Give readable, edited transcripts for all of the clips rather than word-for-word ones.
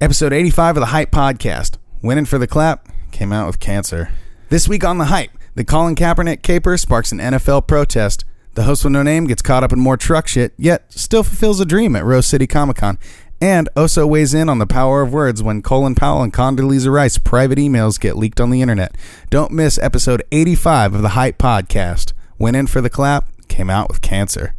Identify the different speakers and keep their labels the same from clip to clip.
Speaker 1: Episode 85 of the Hype Podcast. Winning for the clap, came out with cancer. This week on The Hype, the Colin Kaepernick caper sparks an NFL protest. The host with no name gets caught up in more truck shit, yet still fulfills a dream at Rose City Comic Con. And Oso weighs in on the power of words when Colin Powell and Condoleezza Rice private emails get leaked on the internet. Don't miss episode 85 of the Hype Podcast. Went in for the clap, came out with cancer.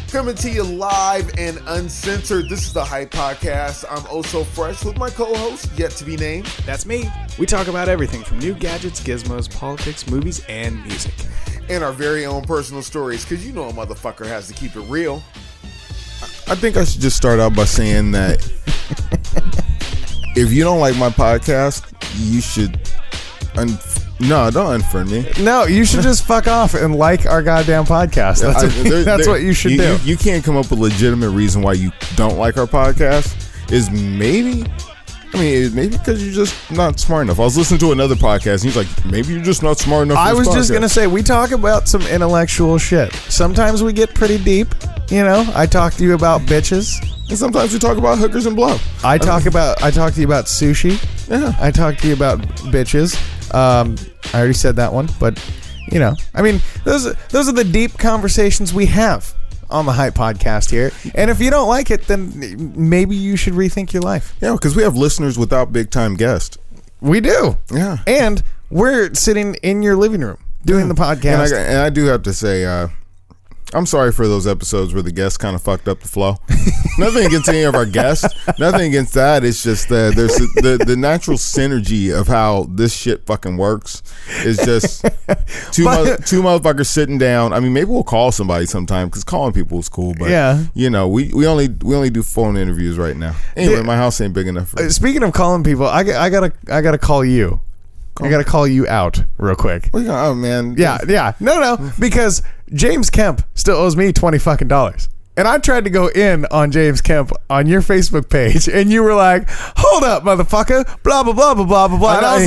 Speaker 2: Coming to you live and uncensored. This is the Hype Podcast. I'm Oso Fresh with my co-host, yet to be named.
Speaker 1: That's me. We talk about everything from new gadgets, gizmos, politics, movies, and music.
Speaker 2: And our very own personal stories, because you know a motherfucker has to keep it real.
Speaker 3: I think I should just start out by saying that if you don't like my podcast, you should... No, don't unfriend me.
Speaker 1: No, you should just fuck off and like our goddamn podcast. That's what you should do.
Speaker 3: You can't come up with a legitimate reason why you don't like our podcast. Maybe because you're just not smart enough. I was listening to another podcast and he's like, maybe you're just not smart enough.
Speaker 1: I was just going to say, we talk about some intellectual shit. Sometimes we get pretty deep. You know, I talk to you about bitches.
Speaker 3: And sometimes we talk about hookers and blow.
Speaker 1: I talk to you about sushi.
Speaker 3: Yeah.
Speaker 1: I talk to you about bitches. I already said that one, but you know, I mean, those are the deep conversations we have on the Hype Podcast here. And if you don't like it, then maybe you should rethink your life.
Speaker 3: Yeah, because we have listeners without big time guests.
Speaker 1: We do.
Speaker 3: Yeah.
Speaker 1: And we're sitting in your living room doing the podcast.
Speaker 3: And I do have to say, I'm sorry for those episodes where the guests kind of fucked up the flow. Nothing against any of our guests. Nothing against that. It's just that there's the natural synergy of how this shit fucking works is just two motherfuckers sitting down. I mean, maybe we'll call somebody sometime because calling people is cool. But
Speaker 1: yeah,
Speaker 3: you know, we only do phone interviews right now. Anyway, my house ain't big enough for
Speaker 1: speaking of calling people, I gotta call you. I gotta call you out real quick.
Speaker 3: Oh man.
Speaker 1: Yeah. No. Because James Kemp still owes me $20 and I tried to go in on James Kemp on your Facebook page, and you were like, "Hold up, motherfucker!" Blah blah blah blah blah blah blah. And I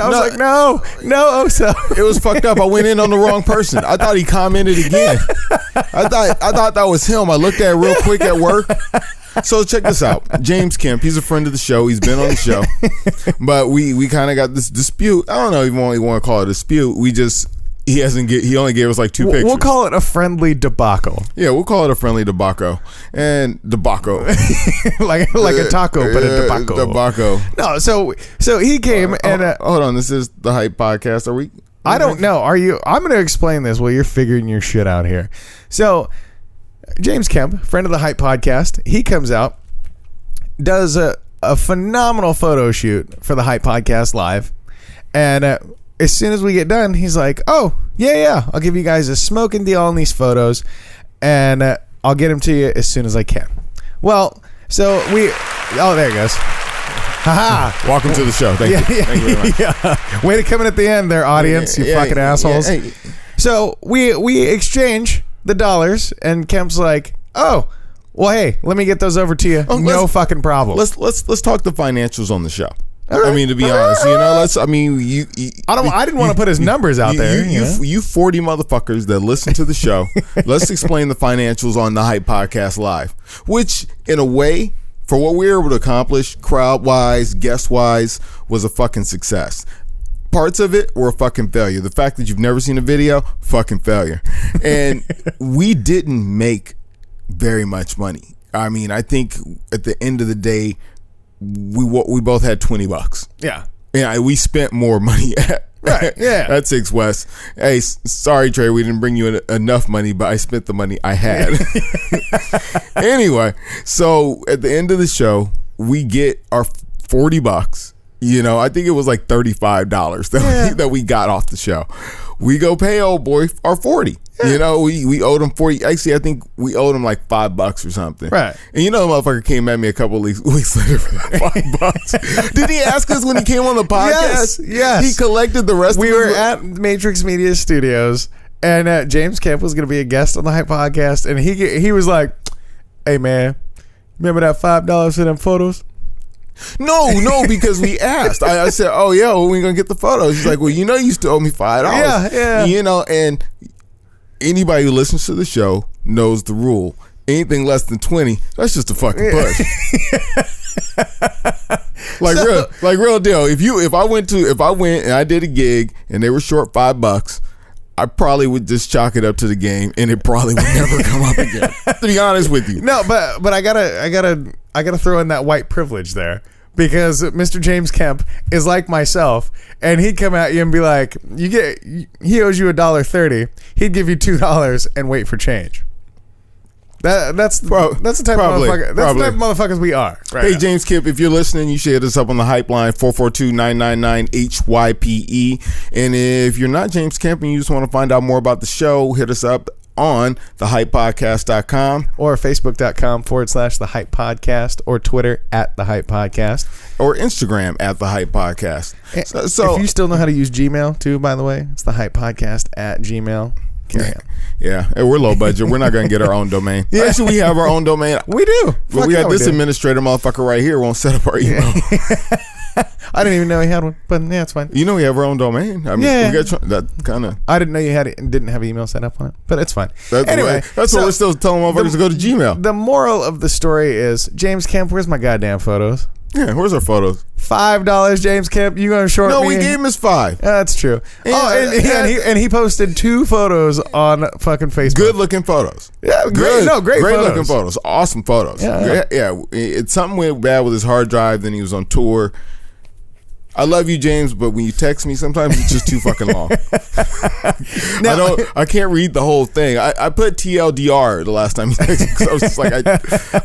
Speaker 1: was like, no, Oso.
Speaker 3: It was fucked up. I went in on the wrong person. I thought he commented again. I thought that was him. I looked at it real quick at work. So check this out. James Kemp, he's a friend of the show. He's been on the show. But we kind of got this dispute. I don't know if you want to call it a dispute. He only gave us like two pictures.
Speaker 1: We'll call it a friendly debacle.
Speaker 3: Yeah, we'll call it a friendly debacle. And debacle.
Speaker 1: like a taco, but a debacle.
Speaker 3: Debacle.
Speaker 1: No, so he came and
Speaker 3: hold on, this is the Hype Podcast. Are we?
Speaker 1: I don't know. Are you? I'm going to explain this while you're figuring your shit out here. So James Kemp, friend of the Hype Podcast, he comes out, does a phenomenal photo shoot for the Hype Podcast Live, and as soon as we get done, he's like, "Oh, yeah, I'll give you guys a smoking deal on these photos, and I'll get them to you as soon as I can." Well, so there it goes. Haha.
Speaker 3: Welcome to the show. Thank you. Thank you very much.
Speaker 1: Yeah. Way to come in at the end there, audience, you fucking assholes.
Speaker 3: Yeah.
Speaker 1: So we exchange the dollars, and Kemp's like, "Oh, well, hey, let me get those over to you. No fucking problem."
Speaker 3: Let's talk the financials on the show.
Speaker 1: Right.
Speaker 3: I mean, to be honest, you know,
Speaker 1: I didn't want to put his numbers out there.
Speaker 3: You 40 motherfuckers that listen to the show. Let's explain the financials on the Hype Podcast Live, which in a way, for what we were able to accomplish, crowd wise, guest wise, was a fucking success. Parts of it were a fucking failure. The fact that you've never seen a video, fucking failure. And we didn't make very much money. I mean, I think at the end of the day, we both had $20. Yeah, we spent more money at Six West. Hey, sorry Trey, we didn't bring you enough money, but I spent the money I had. Anyway, so at the end of the show, we get our $40. You know, I think it was like $35 that we got off the show. We go pay old boy our 40. Yeah. You know, we owed him 40. Actually, I think we owed him like $5 or something.
Speaker 1: Right.
Speaker 3: And you know, the motherfucker came at me a couple of weeks later for that $5. Did he ask us when he came on the podcast?
Speaker 1: Yes.
Speaker 3: He collected the rest.
Speaker 1: We were at Matrix Media Studios, and James Kemp was going to be a guest on the Hype Podcast, and he was like, "Hey man, remember that $5 for them photos?"
Speaker 3: No, because we asked. I said, "Oh yeah, when we gonna get the photos?" He's like, "Well, you know, you still owe me $5."
Speaker 1: Yeah.
Speaker 3: You know, and anybody who listens to the show knows the rule. Anything less than 20, that's just a fucking push. Real deal. If I went and I did a gig and they were short $5, I probably would just chalk it up to the game, and it probably would never come up again. To be honest with you.
Speaker 1: No, but I gotta throw in that white privilege there, because Mr. James Kemp is like myself, and he'd come at you and be like, he owes you $1.30. He'd give you $2 and wait for change. That's the type of motherfucker. That's the type of motherfuckers we are. Right
Speaker 3: Hey,
Speaker 1: now.
Speaker 3: James Kemp, if you're listening, you should hit us up on the hype line 442-999-HYPE. And if you're not James Kemp and you just want to find out more about the show, hit us up on thehypepodcast.com
Speaker 1: or facebook.com/the hype podcast, or Twitter @the hype podcast,
Speaker 3: or Instagram @the hype podcast. So
Speaker 1: if you still know how to use Gmail too, by the way, it's the hype podcast @gmail.
Speaker 3: Yeah, we're low budget. We're not going to get our own domain.
Speaker 1: Yeah.
Speaker 3: Actually, we have our own domain.
Speaker 1: We do.
Speaker 3: But we got this administrator motherfucker right here won't set up our email.
Speaker 1: I didn't even know he had one, but yeah, it's fine.
Speaker 3: You know we have our own domain. I mean,
Speaker 1: Yeah.
Speaker 3: we got that kind of.
Speaker 1: I didn't know you didn't have email set up on it, but it's fine.
Speaker 3: That's what we're still telling motherfuckers to go to Gmail.
Speaker 1: The moral of the story is, James Kemp, where's my goddamn photos?
Speaker 3: Yeah, where's our photos?
Speaker 1: $5, James Kemp. You gonna short me?
Speaker 3: No, we gave him his $5.
Speaker 1: That's true. And he posted 2 photos on fucking Facebook.
Speaker 3: Good looking photos.
Speaker 1: Yeah, great. No, great photos.
Speaker 3: looking photos. Awesome photos. Yeah. It's something went bad with his hard drive. Then he was on tour. I love you, James, but when you text me, sometimes it's just too fucking long. I can't read the whole thing. I put TLDR the last time you texted me, because I was just like,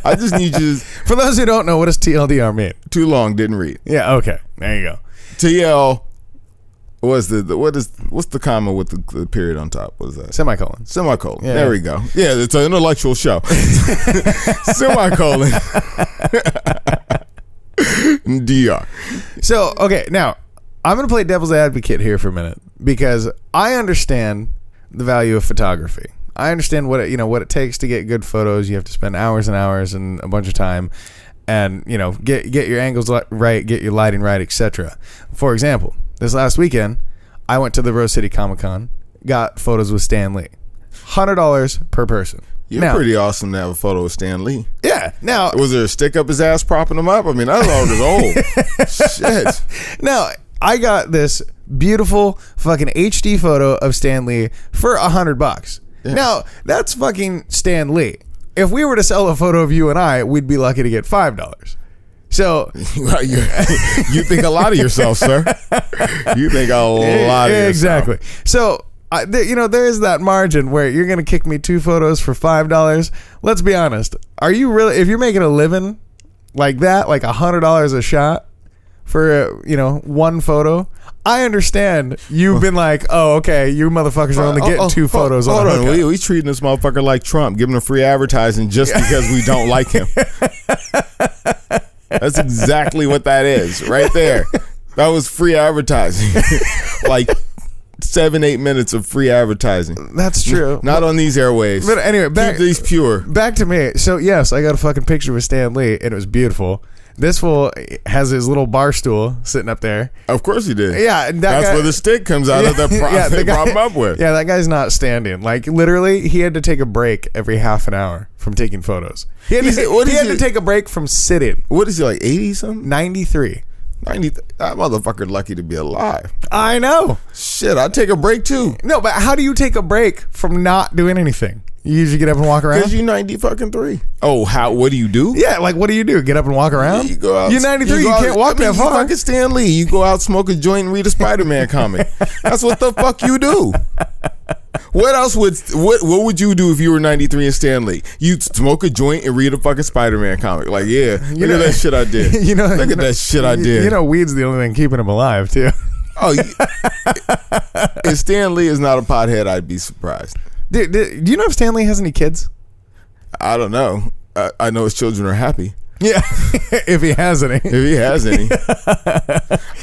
Speaker 3: I just need you.
Speaker 1: For those who don't know, what does TLDR mean?
Speaker 3: Too long, didn't read.
Speaker 1: Yeah. Okay. There you go.
Speaker 3: TL. What's the comma with the period on top? What is that?
Speaker 1: Semicolon.
Speaker 3: Yeah. There we go. Yeah, it's an intellectual show. Semicolon. DR.
Speaker 1: So, okay, now I'm going to play devil's advocate here for a minute, because I understand the value of photography. I understand what it takes to get good photos. You have to spend hours and hours and a bunch of time, and get your angles right, get your lighting right, etc. For example, this last weekend, I went to the Rose City Comic Con, got photos with Stan Lee, $100 per person.
Speaker 3: You're pretty awesome to have a photo of Stan Lee.
Speaker 1: Yeah. Now,
Speaker 3: was there a stick up his ass propping him up? I mean, I thought it was old. Shit.
Speaker 1: Now, I got this beautiful fucking HD photo of Stan Lee for $100. Yeah. Now, that's fucking Stan Lee. If we were to sell a photo of you and I, we'd be lucky to get $5. So
Speaker 3: you think a lot of yourself, sir. You think a lot of yourself.
Speaker 1: Exactly. So there is that margin where you're going to kick me 2 photos for $5. Let's be honest. Are you really, if you're making a living like that, like $100 a shot for, 1 photo, I understand you've been like, oh, okay, you motherfuckers are only getting 2 photos.
Speaker 3: Hold on. We treating this motherfucker like Trump, giving him free advertising just because we don't like him. That's exactly what that is right there. That was free advertising. Like 7-8 minutes of free advertising.
Speaker 1: That's true.
Speaker 3: Not on these airwaves.
Speaker 1: But anyway,
Speaker 3: keep these pure.
Speaker 1: Back to me. So yes, I got a fucking picture with Stan Lee, and it was beautiful. This fool has his little bar stool sitting up there.
Speaker 3: Of course he did.
Speaker 1: Yeah,
Speaker 3: that's where the stick comes out of the prop they prop him up with.
Speaker 1: Yeah, that guy's not standing. Like literally, he had to take a break every half an hour from taking photos. He had to take a break from sitting.
Speaker 3: What is he, like 80 something?
Speaker 1: 93.
Speaker 3: 90. That motherfucker lucky to be alive.
Speaker 1: I know.
Speaker 3: Shit, I'd take a break too.
Speaker 1: No, but how do you take a break from not doing anything? You usually get up and walk around?
Speaker 3: Because you're 90-3. Oh, what do you do?
Speaker 1: Yeah, like what do you do? Get up and walk around?
Speaker 3: You go out.
Speaker 1: You're 93. You can't walk that far.
Speaker 3: You fucking Stan Lee. You go out, smoke a joint, and read a Spider-Man comic. That's what the fuck you do. What else what would you do if you were 93 and Stan Lee? You'd smoke a joint and read a fucking Spider-Man comic. Like, yeah, look at that shit I did. Look at that shit I did.
Speaker 1: Weed's the only thing keeping him alive, too.
Speaker 3: Oh, if Stan Lee is not a pothead, I'd be surprised.
Speaker 1: Do you know if Stan Lee has any kids?
Speaker 3: I don't know. I know his children are happy.
Speaker 1: Yeah, if he has any.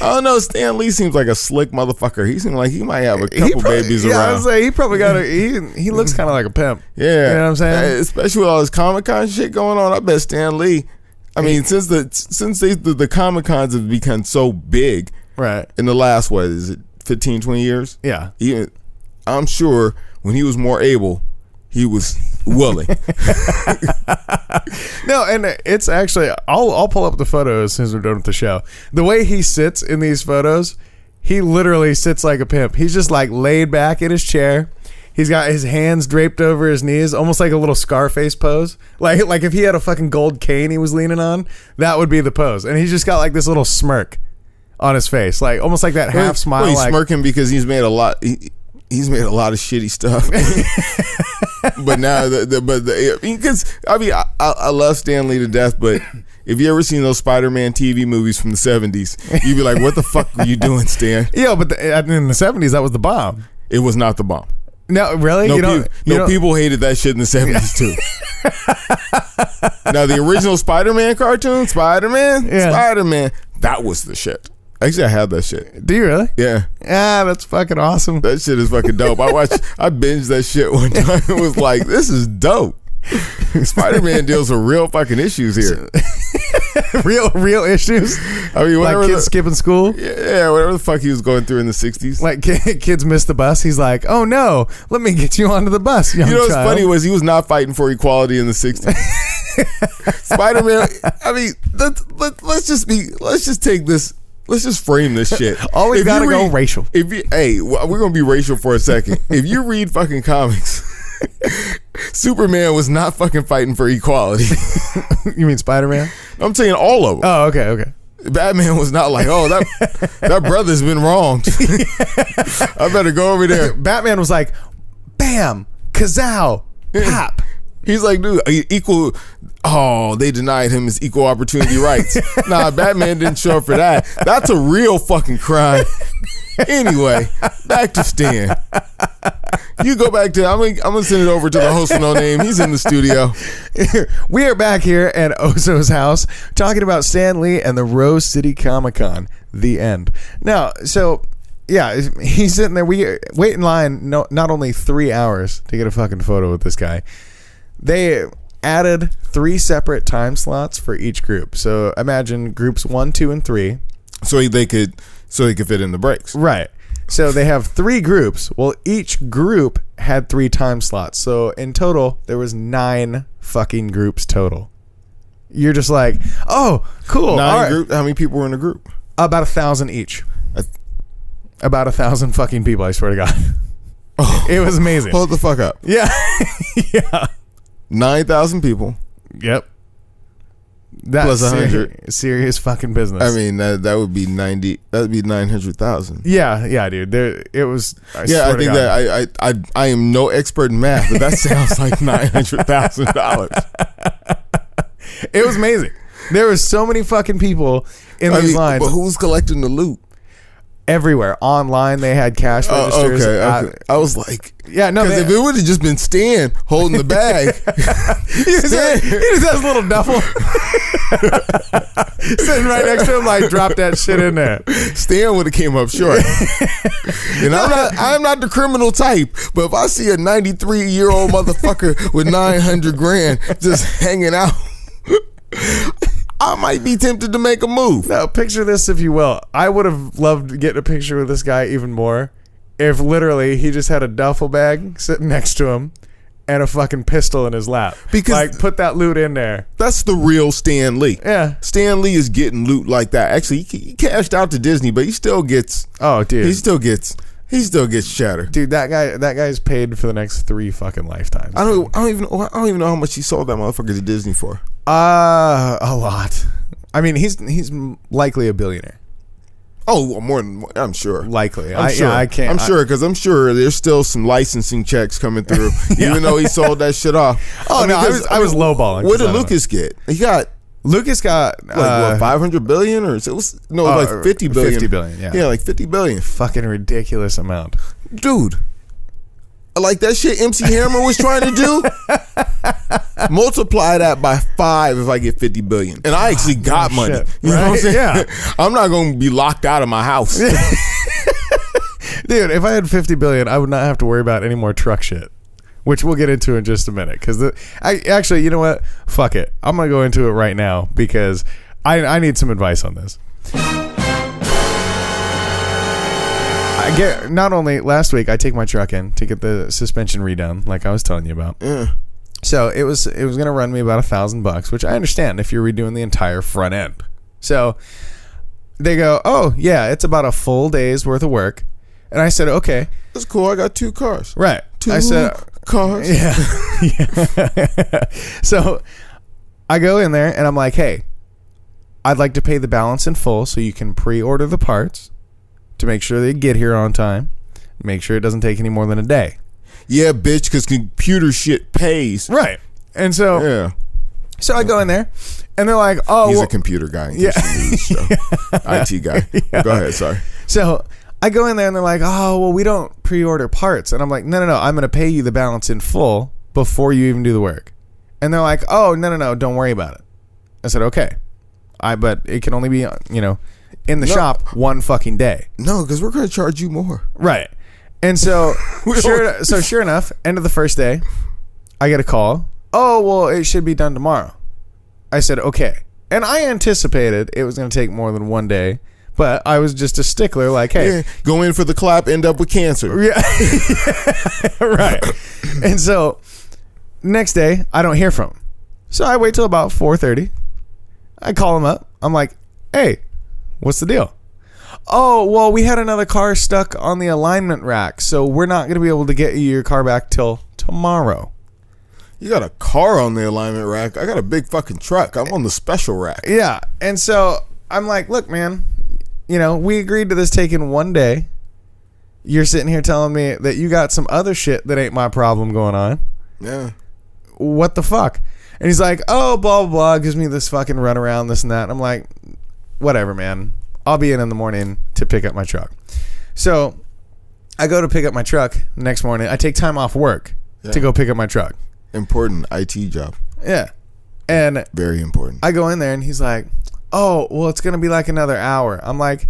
Speaker 3: I don't know. Stan Lee seems like a slick motherfucker. He seems like he might have a couple babies around.
Speaker 1: I was say he probably got he looks kind of like a pimp.
Speaker 3: Yeah,
Speaker 1: you know what I'm saying.
Speaker 3: Especially with all this Comic-Con shit going on. I bet Stan Lee. I mean, since the Comic-Cons have become so big,
Speaker 1: right?
Speaker 3: In the last 15, 20 years?
Speaker 1: Yeah.
Speaker 3: I'm sure when he was more able, he was willing.
Speaker 1: No, and it's actually, I'll pull up the photo as soon as we're done with the show. The way he sits in these photos, he literally sits like a pimp. He's just like laid back in his chair. He's got his hands draped over his knees, almost like a little Scarface pose. Like if he had a fucking gold cane he was leaning on, that would be the pose. And he's just got like this little smirk on his face, like almost like that half smile.
Speaker 3: Well, he's
Speaker 1: like,
Speaker 3: smirking because he's made a lot. He's made a lot of shitty stuff. But now, because I love Stan Lee to death, but if you ever seen those Spider-Man TV movies from the 70s, you'd be like, what the fuck were you doing, Stan?
Speaker 1: Yeah, but in the 70s, that was the bomb.
Speaker 3: It was not the bomb.
Speaker 1: No, really?
Speaker 3: People hated that shit in the 70s too. Now, the original Spider-Man cartoon, Spider-Man, that was the shit. Actually, I had that shit.
Speaker 1: Do you really?
Speaker 3: Yeah.
Speaker 1: Yeah, that's fucking awesome.
Speaker 3: That shit is fucking dope. I binged that shit one time. It was like, this is dope. Spider-Man deals with real fucking issues here.
Speaker 1: real issues.
Speaker 3: I mean,
Speaker 1: like kids skipping school.
Speaker 3: Yeah, whatever the fuck he was going through in the 60s.
Speaker 1: Like kids missed the bus. He's like, oh no, let me get you onto the bus, young
Speaker 3: what's
Speaker 1: child.
Speaker 3: funny was he was not fighting for equality in the 60s. Spider-Man. I mean, let's just take this. Let's just frame this shit.
Speaker 1: Always gotta go racial.
Speaker 3: We're gonna be racial for a second. If you read fucking comics, Superman was not fucking fighting for equality.
Speaker 1: You mean Spider-Man?
Speaker 3: I'm saying all of them.
Speaker 1: Oh, okay.
Speaker 3: Batman was not like, oh, that brother's been wronged. I better go over there.
Speaker 1: Batman was like, bam, kazow, pop.
Speaker 3: He's like, dude, equal. Oh, they denied him his equal opportunity rights. Nah, Batman didn't show up for that. That's a real fucking crime. Anyway, back to Stan. You go back to. I'm gonna send it over to the host with no name. He's in the studio.
Speaker 1: We are back here at Oso's house talking about Stan Lee and the Rose City Comic-Con. The end. Now, so yeah, he's sitting there. We wait in line. Not only 3 hours to get a fucking photo with this guy. They added 3 separate time slots for each group. So imagine groups 1, 2, and 3.
Speaker 3: So they could fit in the breaks.
Speaker 1: Right. So they have 3 groups. Well, each group had 3 time slots. So in total, there was 9 fucking groups total. You're just like, oh, cool.
Speaker 3: 9 groups. How many people were in a group?
Speaker 1: About 1,000 each. About 1,000 fucking people, I swear to God.
Speaker 3: Oh,
Speaker 1: it was amazing.
Speaker 3: Hold the fuck up.
Speaker 1: Yeah. Yeah.
Speaker 3: 9,000 people.
Speaker 1: Yep. That's
Speaker 3: plus 100.
Speaker 1: Serious fucking business.
Speaker 3: I mean, that would be 90. That would be 900,000.
Speaker 1: Yeah, dude. It was.
Speaker 3: I think that I am no expert in math, but that sounds like $900,000.
Speaker 1: It was amazing. There were so many fucking people in these lines.
Speaker 3: But who's collecting the loot?
Speaker 1: Everywhere. Online, they had cash registers.
Speaker 3: Okay. I was like,
Speaker 1: yeah, no.
Speaker 3: Because if it would have just been Stan holding the bag,
Speaker 1: he just has a little duffel sitting right next to him, like drop that shit in there.
Speaker 3: Stan would have came up short. And I'm not the criminal type, but if I see a 93-year-old motherfucker with $900,000 just hanging out, I might be tempted to make a move.
Speaker 1: Now, picture this, if you will. I would have loved to get a picture with this guy even more if literally he just had a duffel bag sitting next to him and a fucking pistol in his lap. Because, like, put that loot in there.
Speaker 3: That's the real Stan Lee.
Speaker 1: Yeah.
Speaker 3: Stan Lee is getting loot like that. Actually, he cashed out to Disney, but he still gets.
Speaker 1: Oh, dude.
Speaker 3: He still gets cheddar.
Speaker 1: Dude, that guy's paid for the next 3 fucking lifetimes.
Speaker 3: I don't even know how much he sold that motherfucker to Disney for.
Speaker 1: A lot. I mean, he's likely a billionaire.
Speaker 3: Oh, more than I'm sure.
Speaker 1: Likely.
Speaker 3: I'm sure.
Speaker 1: I can't.
Speaker 3: I'm sure because I'm sure there's still some licensing checks coming through, even though he sold that shit off.
Speaker 1: Oh, I was lowballing.
Speaker 3: What did Lucas get? Lucas got like what, 500 billion or it was like 50 billion.
Speaker 1: 50 billion.
Speaker 3: Yeah, like 50 billion.
Speaker 1: Fucking ridiculous amount,
Speaker 3: dude. Like that shit MC Hammer was trying to do. Multiply that by 5 if I get 50 billion. And I actually got money.
Speaker 1: Shit.
Speaker 3: You know what I'm saying?
Speaker 1: Yeah.
Speaker 3: I'm not going to be locked out of my house.
Speaker 1: Dude, if I had 50 billion, I would not have to worry about any more truck shit, which we'll get into in just a minute. Because actually, you know what? Fuck it. I'm going to go into it right now because I need some advice on this. I get not only last week I take my truck in to get the suspension redone, like I was telling you about.
Speaker 3: Yeah.
Speaker 1: So it was gonna run me about $1,000, which I understand if you're redoing the entire front end. So they go, oh yeah, it's about a full day's worth of work, and I said, okay,
Speaker 3: That's cool. I got 2 cars.
Speaker 1: right.
Speaker 3: 2
Speaker 1: I said,
Speaker 3: cars.
Speaker 1: yeah. So I go in there and I'm like, hey, I'd like to pay the balance in full so you can pre-order the parts to make sure they get here on time. Make sure it doesn't take any more than a day.
Speaker 3: Yeah, bitch, because computer shit pays.
Speaker 1: Right. And so
Speaker 3: Yeah.
Speaker 1: so I go in there and they're like, oh,
Speaker 3: He's
Speaker 1: well,
Speaker 3: a computer guy. In
Speaker 1: Yeah.
Speaker 3: case you lose, so. IT guy.
Speaker 1: Yeah.
Speaker 3: Go ahead. Sorry.
Speaker 1: so I go in there and they're like, oh, well, we don't pre-order parts. And I'm like, no, I'm going to pay you the balance in full before you even do the work. And they're like, oh, no, don't worry about it. I said, okay. But it can only be, in the shop one fucking day.
Speaker 3: No, because we're going to charge you more.
Speaker 1: Right. And so, sure enough, end of the first day, I get a call. Oh, well, it should be done tomorrow. I said, okay. And I anticipated it was going to take more than one day, but I was just a stickler like, hey.
Speaker 3: Yeah. Go in for the clap, end up with cancer.
Speaker 1: Yeah. Right. And so, next day, I don't hear from him. So I wait till about 4:30. I call him up. I'm like, hey, what's the deal? Oh, well, we had another car stuck on the alignment rack, so we're not going to be able to get you your car back till tomorrow.
Speaker 3: You got a car on the alignment rack. I got a big fucking truck. I'm on the special rack.
Speaker 1: Yeah. And so I'm like, look, man, we agreed to this taking one day. You're sitting here telling me that you got some other shit that ain't my problem going on.
Speaker 3: Yeah.
Speaker 1: What the fuck? And he's like, oh, blah, blah, blah, gives me this fucking runaround, this and that. I'm like, whatever, man. I'll be in the morning to pick up my truck. So I go to pick up my truck next morning. I take time off work to go pick up my truck.
Speaker 3: Important IT job.
Speaker 1: Yeah. And
Speaker 3: Very important.
Speaker 1: I go in there and he's like, oh, well, it's going to be like another hour. I'm like,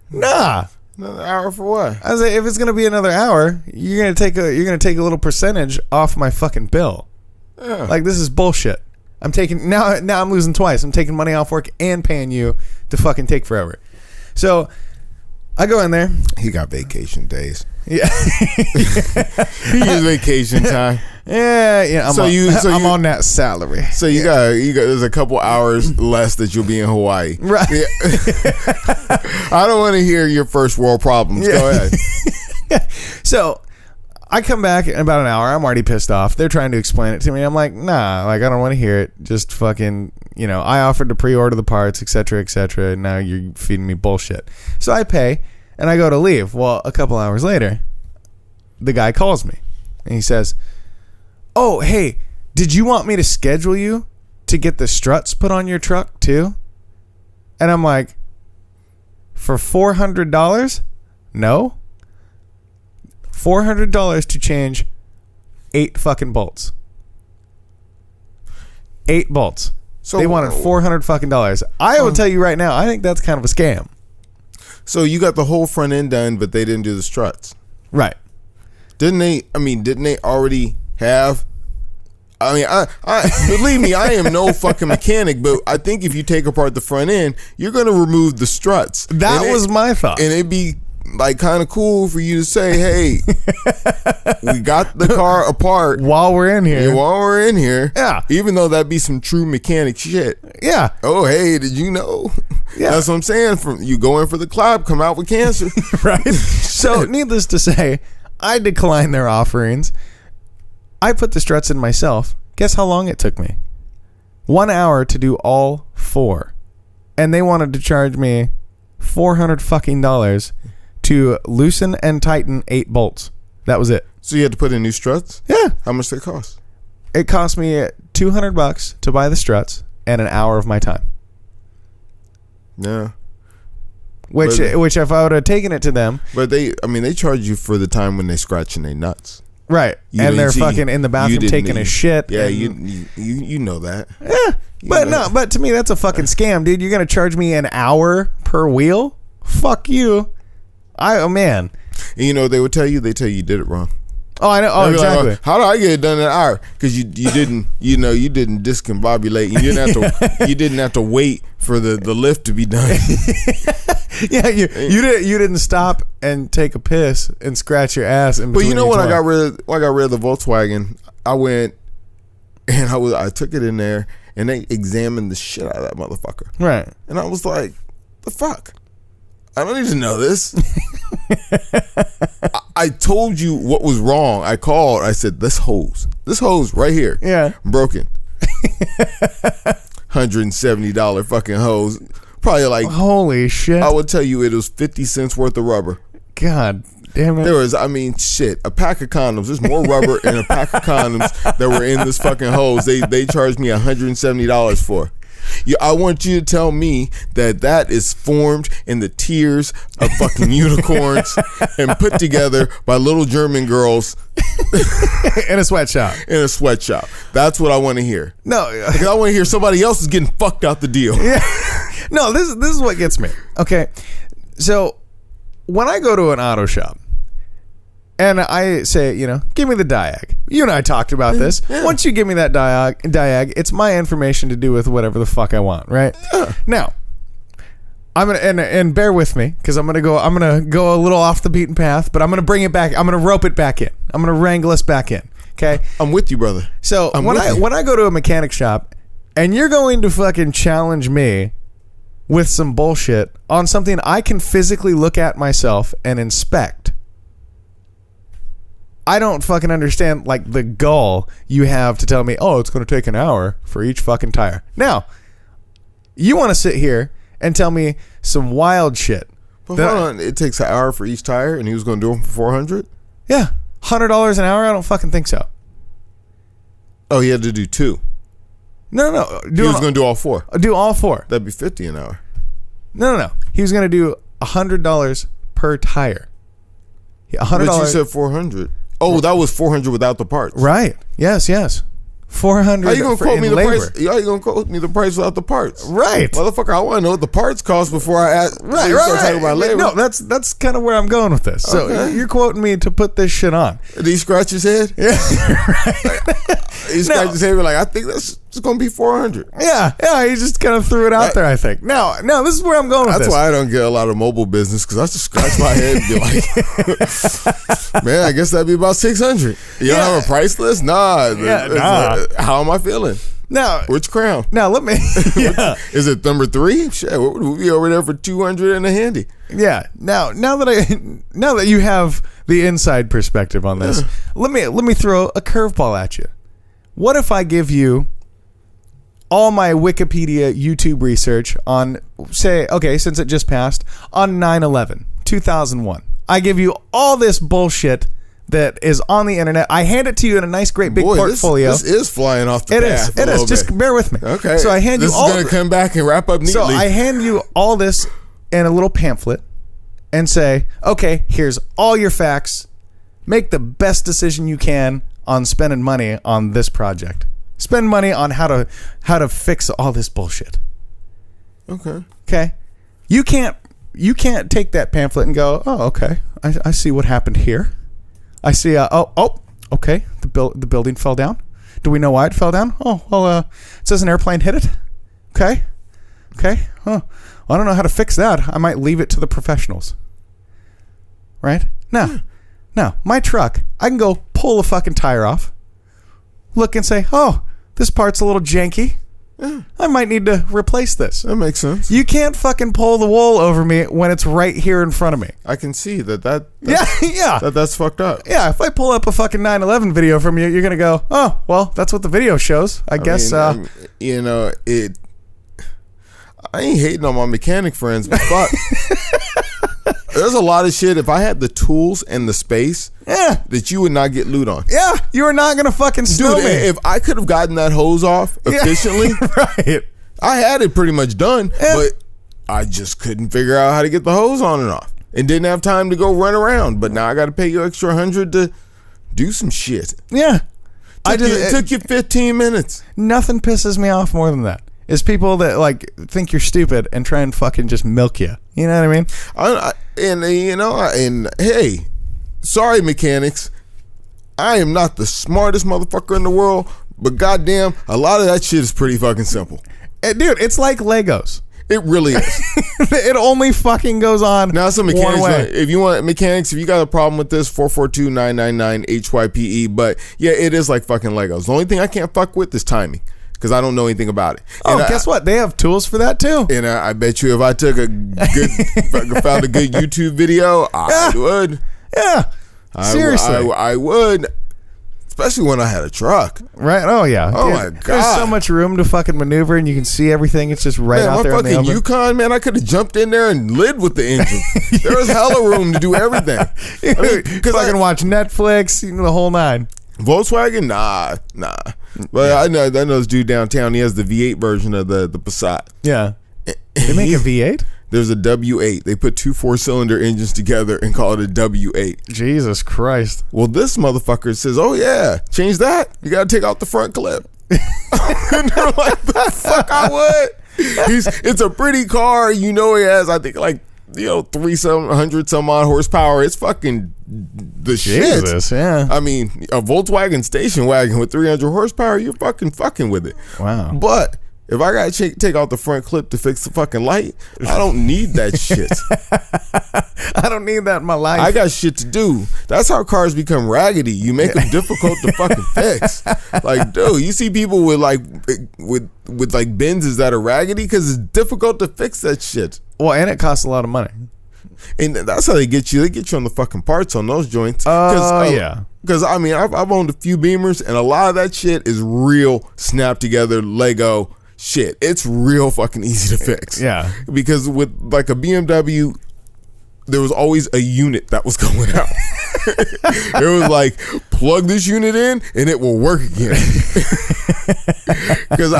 Speaker 1: nah.
Speaker 3: Another hour for what?
Speaker 1: I was like, if it's going to be another hour, you're going to take a little percentage off my fucking bill.
Speaker 3: Yeah.
Speaker 1: Like, this is bullshit. I'm taking now I'm losing twice. I'm taking money off work and paying you to fucking take forever. So I go in there.
Speaker 3: He got vacation days.
Speaker 1: Yeah.
Speaker 3: He used vacation time.
Speaker 1: Yeah. I'm on that salary.
Speaker 3: So you got there's a couple hours less that you'll be in Hawaii.
Speaker 1: Right.
Speaker 3: Yeah. I don't want to hear your first world problems.
Speaker 1: Yeah.
Speaker 3: Go ahead.
Speaker 1: So I come back in about an hour. I'm already pissed off. They're trying to explain it to me. I'm like, nah, like I don't want to hear it. Just fucking, I offered to pre-order the parts, etc., etc. And now you're feeding me bullshit. So I pay and I go to leave. Well, a couple hours later, the guy calls me and he says, oh, hey, did you want me to schedule you to get the struts put on your truck too? And I'm like, for $400? No. $400 to change 8 fucking bolts. 8 bolts. So they wanted $400 fucking dollars. I will tell you right now, I think that's kind of a scam.
Speaker 3: So you got the whole front end done, but they didn't do the struts.
Speaker 1: Right.
Speaker 3: Didn't they already have? I believe me, I am no fucking mechanic, but I think if you take apart the front end, you're going to remove the struts.
Speaker 1: That was my thought.
Speaker 3: And it'd be like kind of cool for you to say, hey, we got the car apart
Speaker 1: while we're in here.
Speaker 3: Yeah. Even though that'd be some true mechanic shit.
Speaker 1: Yeah.
Speaker 3: Oh, hey, did you know?
Speaker 1: Yeah.
Speaker 3: That's what I'm saying. From you go in for the clap, come out with cancer.
Speaker 1: Right. So needless to say, I declined their offerings. I put the struts in myself. Guess how long it took me? 1 hour to do all 4. And they wanted to charge me $400 fucking dollars to loosen and tighten 8 bolts. That was it.
Speaker 3: So you had to put in new struts?
Speaker 1: Yeah.
Speaker 3: How much did it cost?
Speaker 1: It cost me $200 to buy the struts and an hour of my time.
Speaker 3: Yeah.
Speaker 1: Which if I would have taken it to them.
Speaker 3: But they charge you for the time when they scratching their nuts.
Speaker 1: Right. And they're fucking in the bathroom taking a shit.
Speaker 3: Yeah, you know that.
Speaker 1: Yeah. But to me that's a fucking scam, dude. You're going to charge me an hour per wheel? Fuck you. Man.
Speaker 3: And they would tell you, you did it wrong.
Speaker 1: Oh, I know. Oh,
Speaker 3: They'd be like,
Speaker 1: exactly.
Speaker 3: how do I get it done in an hour? Because you didn't you didn't discombobulate. You didn't have to wait for the lift to be done.
Speaker 1: Yeah, you didn't stop and take a piss and scratch your ass.
Speaker 3: But you know when I got rid of the Volkswagen, I went and I took it in there and they examined the shit out of that motherfucker.
Speaker 1: Right.
Speaker 3: And I was like, the fuck? I don't need to know this. I told you what was wrong. I called. I said, this hose right here.
Speaker 1: Yeah.
Speaker 3: Broken. $170 fucking hose. Probably like,
Speaker 1: holy shit.
Speaker 3: I would tell you it was 50 cents worth of rubber.
Speaker 1: God damn it.
Speaker 3: There was, a pack of condoms. There's more rubber in a pack of condoms that were in this fucking hose. They charged me $170 for. I want you to tell me that is formed in the tears of fucking unicorns and put together by little German girls
Speaker 1: in a sweatshop.
Speaker 3: In a sweatshop. That's what I want to hear.
Speaker 1: No,
Speaker 3: because I want to hear somebody else is getting fucked out the deal.
Speaker 1: Yeah. No, this is what gets me. Okay, so when I go to an auto shop and I say, give me the Diag. You and I talked about this. Yeah. Once you give me that Diag, it's my information to do with whatever the fuck I want, right? Yeah. Now, I'm gonna and bear with me because I'm gonna go a little off the beaten path, but I'm gonna bring it back. I'm gonna rope it back in. I'm gonna wrangle us back in. Okay?
Speaker 3: I'm with you, brother.
Speaker 1: So when I go to a mechanic shop and you're going to fucking challenge me with some bullshit on something I can physically look at myself and inspect, I don't fucking understand like the gall you have to tell me, oh, it's going to take an hour for each fucking tire. Now, you want to sit here and tell me some wild shit.
Speaker 3: But hold on, it takes an hour for each tire and he was going to do them for $400?
Speaker 1: Yeah. $100 an hour? I don't fucking think so.
Speaker 3: Oh, he had to do 2.
Speaker 1: No.
Speaker 3: He was going to do all 4.
Speaker 1: Do all 4.
Speaker 3: That'd be $50 an hour.
Speaker 1: No. He was going to do $100 per tire. $100.
Speaker 3: But you said $400. Oh, that was $400 without the parts.
Speaker 1: Right. Yes. $400.
Speaker 3: How you gonna quote me the
Speaker 1: labor.
Speaker 3: price? How you gonna quote me the price without the parts?
Speaker 1: Right,
Speaker 3: motherfucker. I want to know what the parts cost before I ask.
Speaker 1: Right.
Speaker 3: Talking about labor.
Speaker 1: No, that's kind of where I'm going with this. So you're quoting me to put this shit on.
Speaker 3: Did he scratch his head?
Speaker 1: Yeah, right.
Speaker 3: He scratched his head. Like, I think that's gonna be $400.
Speaker 1: Yeah. He just kind of threw it out there. I think. Now, this is where I'm going with this.
Speaker 3: That's why I don't get a lot of mobile business because I just scratch my head and be like, man, I guess that'd be about $600. You don't have a price list? Nah. How am I feeling?
Speaker 1: Now,
Speaker 3: which crown?
Speaker 1: Now let me. Yeah.
Speaker 3: Is it number 3? Shit, we'll be over there for $200 in a handy.
Speaker 1: Yeah. Now that you have the inside perspective on this, let me throw a curveball at you. What if I give you all my Wikipedia YouTube research on, say, okay, since it just passed, on 9/11, 2001. I give you all this bullshit that is on the internet. I hand it to you in a nice, great big portfolio.
Speaker 3: This is flying off the path.
Speaker 1: It is. Just bear with me.
Speaker 3: Okay.
Speaker 1: So I hand you all.
Speaker 3: This is going to come back and wrap up neatly.
Speaker 1: So I hand you all this in a little pamphlet and say, okay, here's all your facts. Make the best decision you can on spending money on this project. Spend money on how to fix all this bullshit. Okay. You can't take that pamphlet and go, oh, okay, I see what happened here. I see. Okay. The building fell down. Do we know why it fell down? Oh, well, it says an airplane hit it. Okay. Huh. Well, I don't know how to fix that. I might leave it to the professionals. Right? Now, my truck, I can go pull a fucking tire off, look and say, oh, this part's a little janky. Yeah. I might need to replace this.
Speaker 3: That makes sense.
Speaker 1: You can't fucking pull the wool over me when it's right here in front of me.
Speaker 3: I can see that's that's fucked up.
Speaker 1: Yeah, if I pull up a fucking 9/11 video from you, you're gonna go, oh, well, that's what the video shows. I guess.
Speaker 3: I ain't hating on my mechanic friends, but fuck. There's a lot of shit. If I had the tools and the space, that you would not get loot on.
Speaker 1: Yeah, you are not gonna fucking snow me.
Speaker 3: If I could have gotten that hose off efficiently,
Speaker 1: right? I
Speaker 3: had it pretty much done, but I just couldn't figure out how to get the hose on and off, and didn't have time to go run around. But now I got to pay you extra $100 to do some shit.
Speaker 1: Yeah,
Speaker 3: it took you 15 minutes.
Speaker 1: Nothing pisses me off more than that. Is people that like think you're stupid and try and fucking just milk you. You know what I mean?
Speaker 3: And hey, sorry mechanics. I am not the smartest motherfucker in the world, but goddamn, a lot of that shit is pretty fucking simple.
Speaker 1: Dude, it's like Legos.
Speaker 3: It really is.
Speaker 1: It only fucking goes on
Speaker 3: Now some
Speaker 1: one
Speaker 3: mechanics.
Speaker 1: way.
Speaker 3: If you want mechanics, if you got a problem with this, 442-999-HYPE. But yeah, it is like fucking Legos. The only thing I can't fuck with is timing, because I don't know anything about it.
Speaker 1: Oh,
Speaker 3: And
Speaker 1: guess what? They have tools for that too.
Speaker 3: And I bet you if I took found a good YouTube video, I would.
Speaker 1: Yeah. Seriously.
Speaker 3: I would. Especially when I had a truck.
Speaker 1: Right? Oh, yeah.
Speaker 3: Oh,
Speaker 1: Dude,
Speaker 3: my
Speaker 1: There's so
Speaker 3: God.
Speaker 1: much room to fucking maneuver, and you can see everything. It's just right
Speaker 3: Man,
Speaker 1: out
Speaker 3: my
Speaker 1: there on the
Speaker 3: fucking
Speaker 1: oven.
Speaker 3: Yukon, man, I could have jumped in there and lid with the engine. There was hella room to do everything. I mean, because
Speaker 1: I can watch Netflix, the whole nine.
Speaker 3: Volkswagen, nah. But I know this dude downtown. He has the V8 version of the Passat.
Speaker 1: Yeah. They make a V8?
Speaker 3: There's a W8. They put 2 4-cylinder engines together and call it a W8.
Speaker 1: Jesus Christ.
Speaker 3: Well, this motherfucker says, "Oh yeah, change that. You got to take out the front clip." And they're like, "The fuck I would." It's a pretty car. You know, he has, I think, like 300 some odd horsepower. It's fucking the shit.
Speaker 1: Jesus, yeah.
Speaker 3: I mean, a Volkswagen station wagon with 300 horsepower, you're fucking with it.
Speaker 1: Wow.
Speaker 3: But if I got to take out the front clip to fix the fucking light, I don't need that shit.
Speaker 1: I don't need that in my life.
Speaker 3: I got shit to do. That's how cars become raggedy. You make them difficult to fucking fix. Like, dude, you see people with with Benzes that are raggedy because it's difficult to fix that shit.
Speaker 1: Well, and it costs a lot of money.
Speaker 3: And that's how they get you. They get you on the fucking parts on those joints.
Speaker 1: Yeah.
Speaker 3: Because, I mean, I've owned a few Beamers, and a lot of that shit is real snap together Lego shit. It's real fucking easy to fix.
Speaker 1: Yeah.
Speaker 3: Because with like a BMW, there was always a unit that was going out. It was like, plug this unit in and it will work again. Because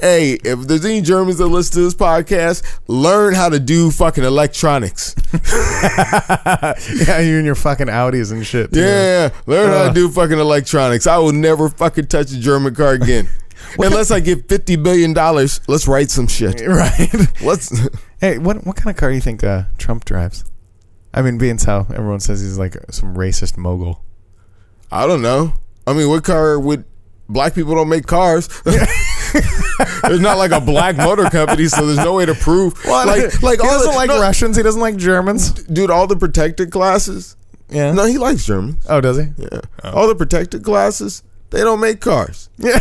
Speaker 3: if there's any Germans that listen to this podcast, learn how to do fucking electronics.
Speaker 1: Yeah, you and your fucking Audis and shit. Too.
Speaker 3: Yeah, learn how to do fucking electronics. I will never fucking touch a German car again. Unless I get $50 billion, let's write some shit.
Speaker 1: Right.
Speaker 3: Hey,
Speaker 1: what kind of car do you think Trump drives? I mean, being how everyone says he's like some racist mogul.
Speaker 3: I don't know. I mean, what car would... Black people don't make cars. There's not like a black motor company, so there's no way to prove.
Speaker 1: Well,
Speaker 3: Like
Speaker 1: he doesn't like Russians. He doesn't like Germans.
Speaker 3: Dude, all the protected classes.
Speaker 1: Yeah.
Speaker 3: No, he likes Germans.
Speaker 1: Oh, does he?
Speaker 3: Yeah. All the protected classes, they don't make cars.
Speaker 1: Yeah.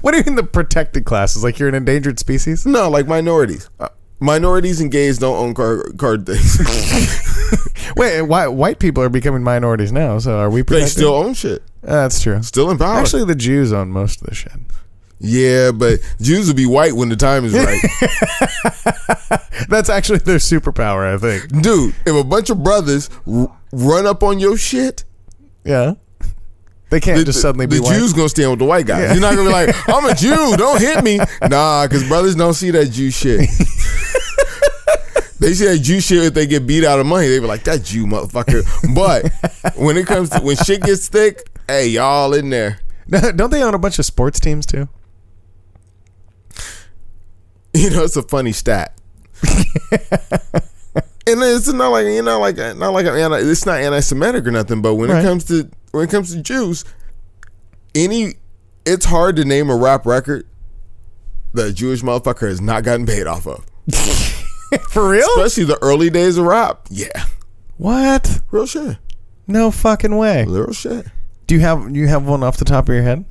Speaker 1: What do you mean the protected classes? Like you're an endangered species?
Speaker 3: No, like minorities. Minorities and gays don't own car things.
Speaker 1: Wait, white people are becoming minorities now, so are we protected?
Speaker 3: They still own shit.
Speaker 1: That's true.
Speaker 3: Still in power.
Speaker 1: Actually, the Jews own most of the shit.
Speaker 3: Yeah, but Jews will be white when the time is right.
Speaker 1: That's actually their superpower, I think.
Speaker 3: Dude, if a bunch of brothers run up on your shit,
Speaker 1: yeah. They can't just suddenly be
Speaker 3: the
Speaker 1: white.
Speaker 3: Jews gonna stand with the white guys.
Speaker 1: Yeah.
Speaker 3: You're not gonna be like, I'm a Jew, don't hit me. Nah, because brothers don't see that Jew shit. They see that Jew shit if they get beat out of money. They be like, that Jew motherfucker. But when shit gets thick, hey, y'all in there.
Speaker 1: Don't they own a bunch of sports teams too?
Speaker 3: You know, it's a funny stat. And it's not like it's not anti-Semitic or nothing. But when it comes to Jews, it's hard to name a rap record that a Jewish motherfucker has not gotten paid off of.
Speaker 1: For real?
Speaker 3: Especially the early days of rap. Yeah.
Speaker 1: What?
Speaker 3: Real shit.
Speaker 1: No fucking way.
Speaker 3: Real shit.
Speaker 1: Do you have one off the top of your head?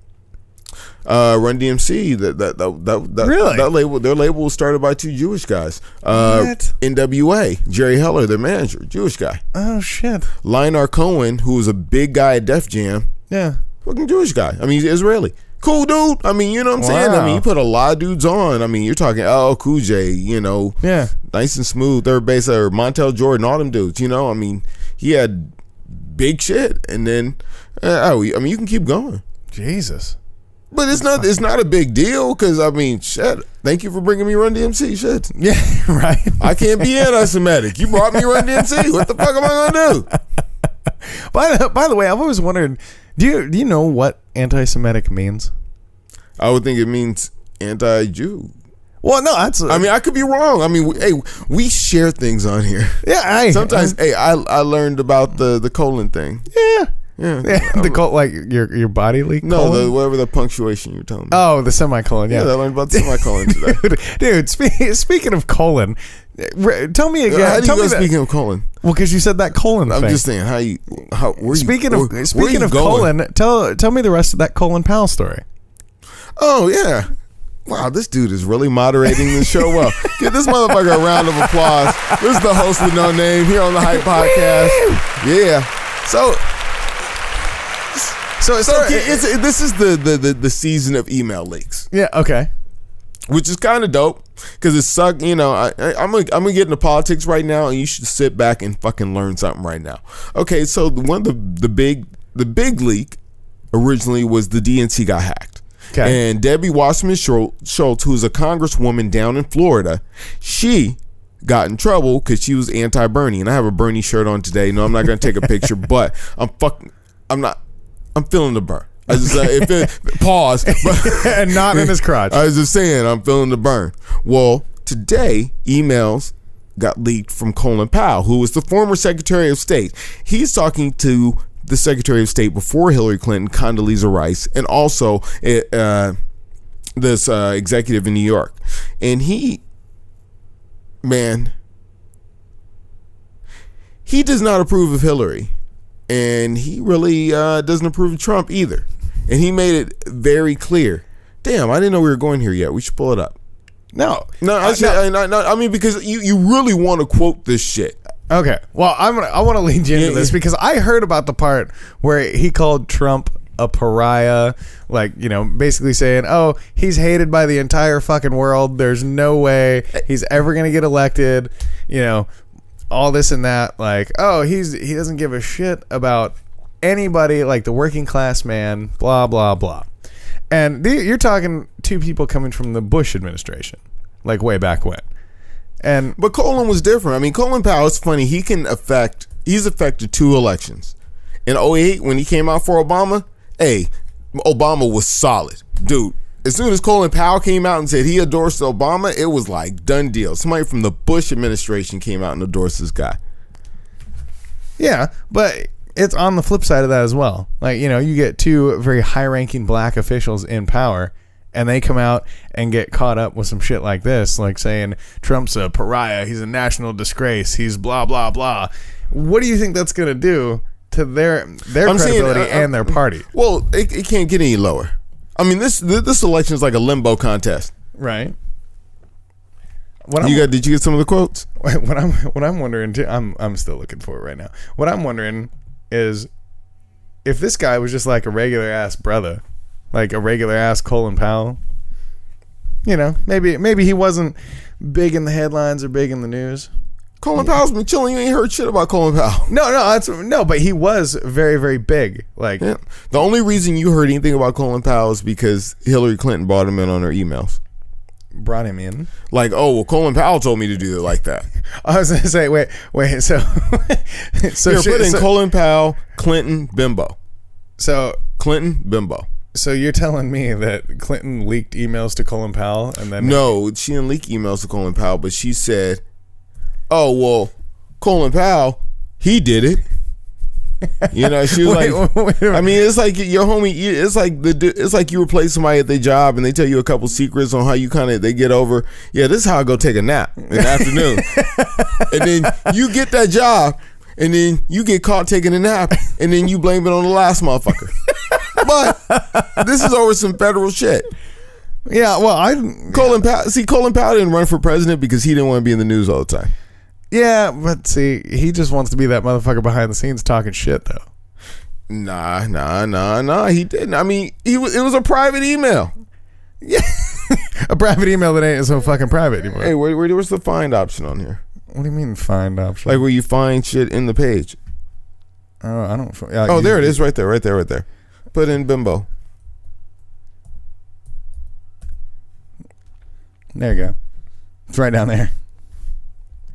Speaker 3: Run DMC.
Speaker 1: Really?
Speaker 3: That label. Their label was started by 2 Jewish guys.
Speaker 1: What?
Speaker 3: NWA. Jerry Heller, their manager, Jewish guy.
Speaker 1: Oh shit.
Speaker 3: Lionel Cohen, who was a big guy at Def Jam,
Speaker 1: Yeah.
Speaker 3: fucking Jewish guy. I mean, he's Israeli. Cool dude. I mean, you know what I'm saying? I mean, he put a lot of dudes on. I mean, you're talking LL Cool J, you know.
Speaker 1: Yeah.
Speaker 3: Nice and Smooth, third base, or Montel Jordan, all them dudes, you know. I mean, he had big shit. And then, I mean, you can keep going.
Speaker 1: Jesus.
Speaker 3: But it's not a big deal because, I mean, shit, thank you for bringing me Run DMC, shit.
Speaker 1: Yeah, right.
Speaker 3: I can't be anti-Semitic. You brought me Run DMC. What the fuck am I going to do?
Speaker 1: By the way, I've always wondered, do you know what anti-Semitic means?
Speaker 3: I would think it means anti-Jew.
Speaker 1: Well, no, that's...
Speaker 3: I mean, I could be wrong. I mean, we share things on here.
Speaker 1: Yeah,
Speaker 3: Sometimes, I learned about the colon thing.
Speaker 1: Yeah.
Speaker 3: Yeah.
Speaker 1: The colon, like your body leak.
Speaker 3: No,
Speaker 1: colon?
Speaker 3: whatever the punctuation you're telling me.
Speaker 1: Oh, the semicolon.
Speaker 3: Yeah,
Speaker 1: Yeah,
Speaker 3: I learned about the semicolon today.
Speaker 1: dude. Speaking of colon, tell me again.
Speaker 3: How do you
Speaker 1: tell
Speaker 3: go
Speaker 1: me that-
Speaker 3: speaking of colon?
Speaker 1: Well, because you said that colon
Speaker 3: I'm
Speaker 1: thing.
Speaker 3: just saying where
Speaker 1: Speaking
Speaker 3: you,
Speaker 1: of
Speaker 3: where
Speaker 1: speaking
Speaker 3: you
Speaker 1: of
Speaker 3: going?
Speaker 1: colon, tell me the rest of that Colin Powell story.
Speaker 3: Oh yeah. Wow, this dude is really moderating the show well. Give this motherfucker a round of applause. This is the host with no name here on the Hype Podcast. Yeah. So this is the season of email leaks,
Speaker 1: Yeah. Okay.
Speaker 3: which is kind of dope because it sucked. You know, I'm gonna get into politics right now, and you should sit back and fucking learn something right now. Okay, so one of the big leak originally was the DNC got hacked.
Speaker 1: Okay.
Speaker 3: And Debbie Wasserman Schultz, who's a congresswoman down in Florida, she got in trouble because she was anti-Bernie. And I have a Bernie shirt on today. No, I'm not going to take a picture, but I'm feeling the burn. I just pause.
Speaker 1: And not in his crotch.
Speaker 3: I was just saying, I'm feeling the burn. Well, today, emails got leaked from Colin Powell, who was the former Secretary of State. He's talking to the Secretary of State before Hillary Clinton, Condoleezza Rice, and also this executive in New York. And he does not approve of Hillary. And he really doesn't approve of Trump either. And he made it very clear. Damn, I didn't know we were going here yet. We should pull it up.
Speaker 1: No.
Speaker 3: I mean, because you really want to quote this shit.
Speaker 1: Okay. Well, I want to lead you into this because I heard about the part where he called Trump a pariah, like, you know, basically saying, "Oh, he's hated by the entire fucking world. There's no way he's ever going to get elected." You know, all this and that, like, "Oh, he doesn't give a shit about anybody, like the working class man, blah blah blah." And you're talking two people coming from the Bush administration, like way back when.
Speaker 3: But Colin was different. I mean, Colin Powell, it's funny. He's affected two elections. In 2008, when he came out for Obama, Obama was solid. Dude, as soon as Colin Powell came out and said he endorsed Obama, it was like done deal. Somebody from the Bush administration came out and endorsed this guy.
Speaker 1: Yeah, but it's on the flip side of that as well. Like, you know, you get two very high-ranking black officials in power, and they come out and get caught up with some shit like this, like saying Trump's a pariah, he's a national disgrace, he's blah blah blah. What do you think that's going to do to their credibility and their party?
Speaker 3: Well, it can't get any lower. I mean, this election is like a limbo contest,
Speaker 1: right?
Speaker 3: Did you get some of the quotes?
Speaker 1: What I'm wondering too, I'm still looking for it right now. What I'm wondering is if this guy was just like a regular ass brother, like a regular ass Colin Powell, you know, maybe he wasn't big in the headlines or big in the news.
Speaker 3: Colin Powell's been chilling. You ain't heard shit about Colin Powell.
Speaker 1: No, but he was very, very big. Like,
Speaker 3: yeah. The only reason you heard anything about Colin Powell is because Hillary Clinton brought him in on her emails.
Speaker 1: Brought him in?
Speaker 3: Like, oh, well, Colin Powell told me to do it like that.
Speaker 1: I was going to say, wait, so
Speaker 3: Here, put in Colin Powell, Clinton, Bimbo.
Speaker 1: So
Speaker 3: Clinton, Bimbo.
Speaker 1: So you're telling me that Clinton leaked emails to Colin Powell and then...
Speaker 3: No, she didn't leak emails to Colin Powell, but she said, "Oh, well, Colin Powell, he did it." You know, she was wait, I mean, it's like your homie. It's like you replace somebody at their job and they tell you a couple secrets on how you they get over. Yeah, this is how I go take a nap in the afternoon, and then you get that job, and then you get caught taking a nap, and then you blame it on the last motherfucker. But this is over some federal shit.
Speaker 1: Yeah, well,
Speaker 3: Colin Powell didn't run for president because he didn't want to be in the news all the time.
Speaker 1: Yeah, but see, he just wants to be that motherfucker behind the scenes talking shit, though.
Speaker 3: Nah. He didn't. I mean, it was a private email.
Speaker 1: Yeah, a private email that ain't so fucking private anymore.
Speaker 3: Hey, where's the find option on here?
Speaker 1: What do you mean find option?
Speaker 3: Like where you find shit in the page.
Speaker 1: Oh, I don't.
Speaker 3: Oh, there it is, right there. Put in Bimbo.
Speaker 1: There you go. It's right down there.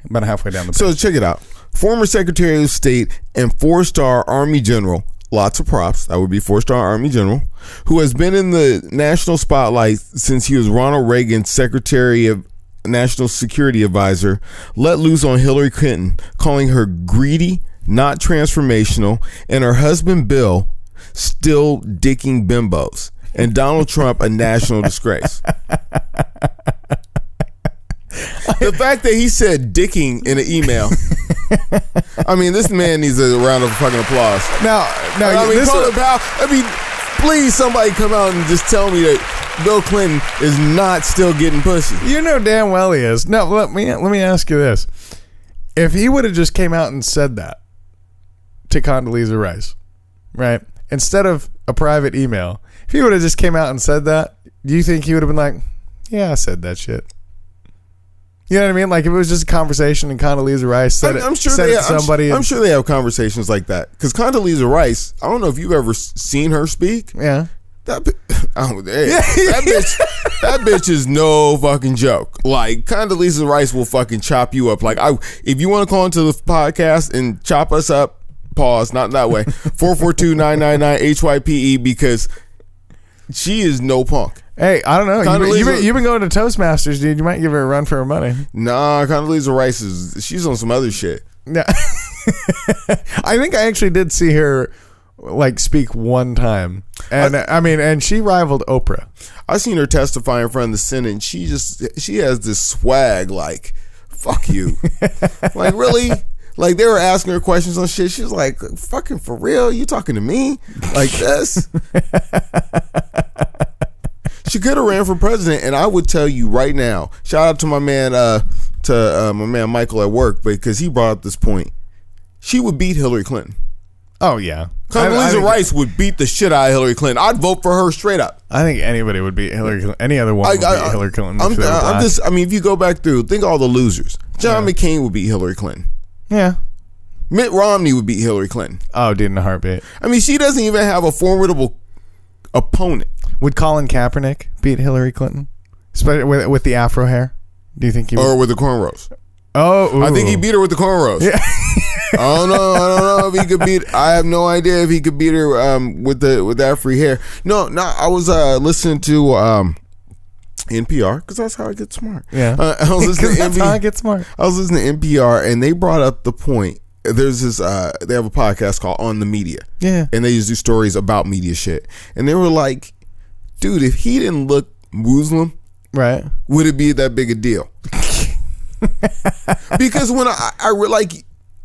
Speaker 1: About halfway down the page.
Speaker 3: So check it out. Former Secretary of State and 4-star Army General, lots of props, that would be 4-star Army General, who has been in the national spotlight since he was Ronald Reagan's Secretary of National Security Advisor, let loose on Hillary Clinton, calling her greedy, not transformational, and her husband Bill still dicking bimbos, and Donald Trump a national disgrace. The fact that he said dicking in an email. I mean, this man needs a round of fucking applause.
Speaker 1: Now,
Speaker 3: Please somebody come out and just tell me that Bill Clinton is not still getting pussy.
Speaker 1: you know damn well he is. Now, let me ask you this. If he would have just came out and said that to Condoleezza Rice, right? Instead of a private email, if he would have just came out and said that, do you think he would have been like, yeah, I said that shit? You know what I mean? Like if it was just a conversation and Condoleezza Rice said
Speaker 3: I'm sure
Speaker 1: said
Speaker 3: they,
Speaker 1: it to somebody.
Speaker 3: I'm sure they have conversations like that. Because Condoleezza Rice, I don't know if you've ever seen her speak.
Speaker 1: Yeah.
Speaker 3: That bitch is no fucking joke. Like Condoleezza Rice will fucking chop you up. Like if you want to call into the podcast and chop us up, pause, not that way. 442-999-HYPE because she is no punk.
Speaker 1: Hey, I don't know. You've been going to Toastmasters, dude. You might give her a run for her money.
Speaker 3: Nah, Condoleezza Rice she's on some other shit.
Speaker 1: Yeah. I think I actually did see her like speak one time. And and she rivaled Oprah.
Speaker 3: I seen her testify in front of the Senate and she has this swag like, fuck you. Like really? Like they were asking her questions on shit. She was like, fucking for real? You talking to me? Like this? She could have ran for president, and I would tell you right now. Shout out to my man, my man Michael at work, because he brought up this point. She would beat Hillary Clinton.
Speaker 1: Oh yeah,
Speaker 3: Condoleezza Rice would beat the shit out of Hillary Clinton. I'd vote for her straight up.
Speaker 1: I think anybody would beat Hillary Clinton. Any other woman would beat Hillary Clinton.
Speaker 3: I mean, if you go back through, think of all the losers. John McCain would beat Hillary Clinton.
Speaker 1: Yeah.
Speaker 3: Mitt Romney would beat Hillary Clinton.
Speaker 1: Oh, dude, in a heartbeat.
Speaker 3: I mean, she doesn't even have a formidable opponent.
Speaker 1: Would Colin Kaepernick beat Hillary Clinton? Especially with the afro hair? Do you think he would?
Speaker 3: Or with the cornrows?
Speaker 1: Oh, ooh.
Speaker 3: I think he beat her with the cornrows. Yeah. I don't know if he could beat. I have no idea if he could beat her with that free hair. No. I was listening to NPR because that's how I get smart.
Speaker 1: Yeah,
Speaker 3: I was listening
Speaker 1: that's how I get smart.
Speaker 3: I was listening to NPR and they brought up the point. There's this. They have a podcast called On the Media.
Speaker 1: Yeah,
Speaker 3: and they just do stories about media shit. And they were like, dude, if he didn't look Muslim,
Speaker 1: right,
Speaker 3: would it be that big a deal? Because when I like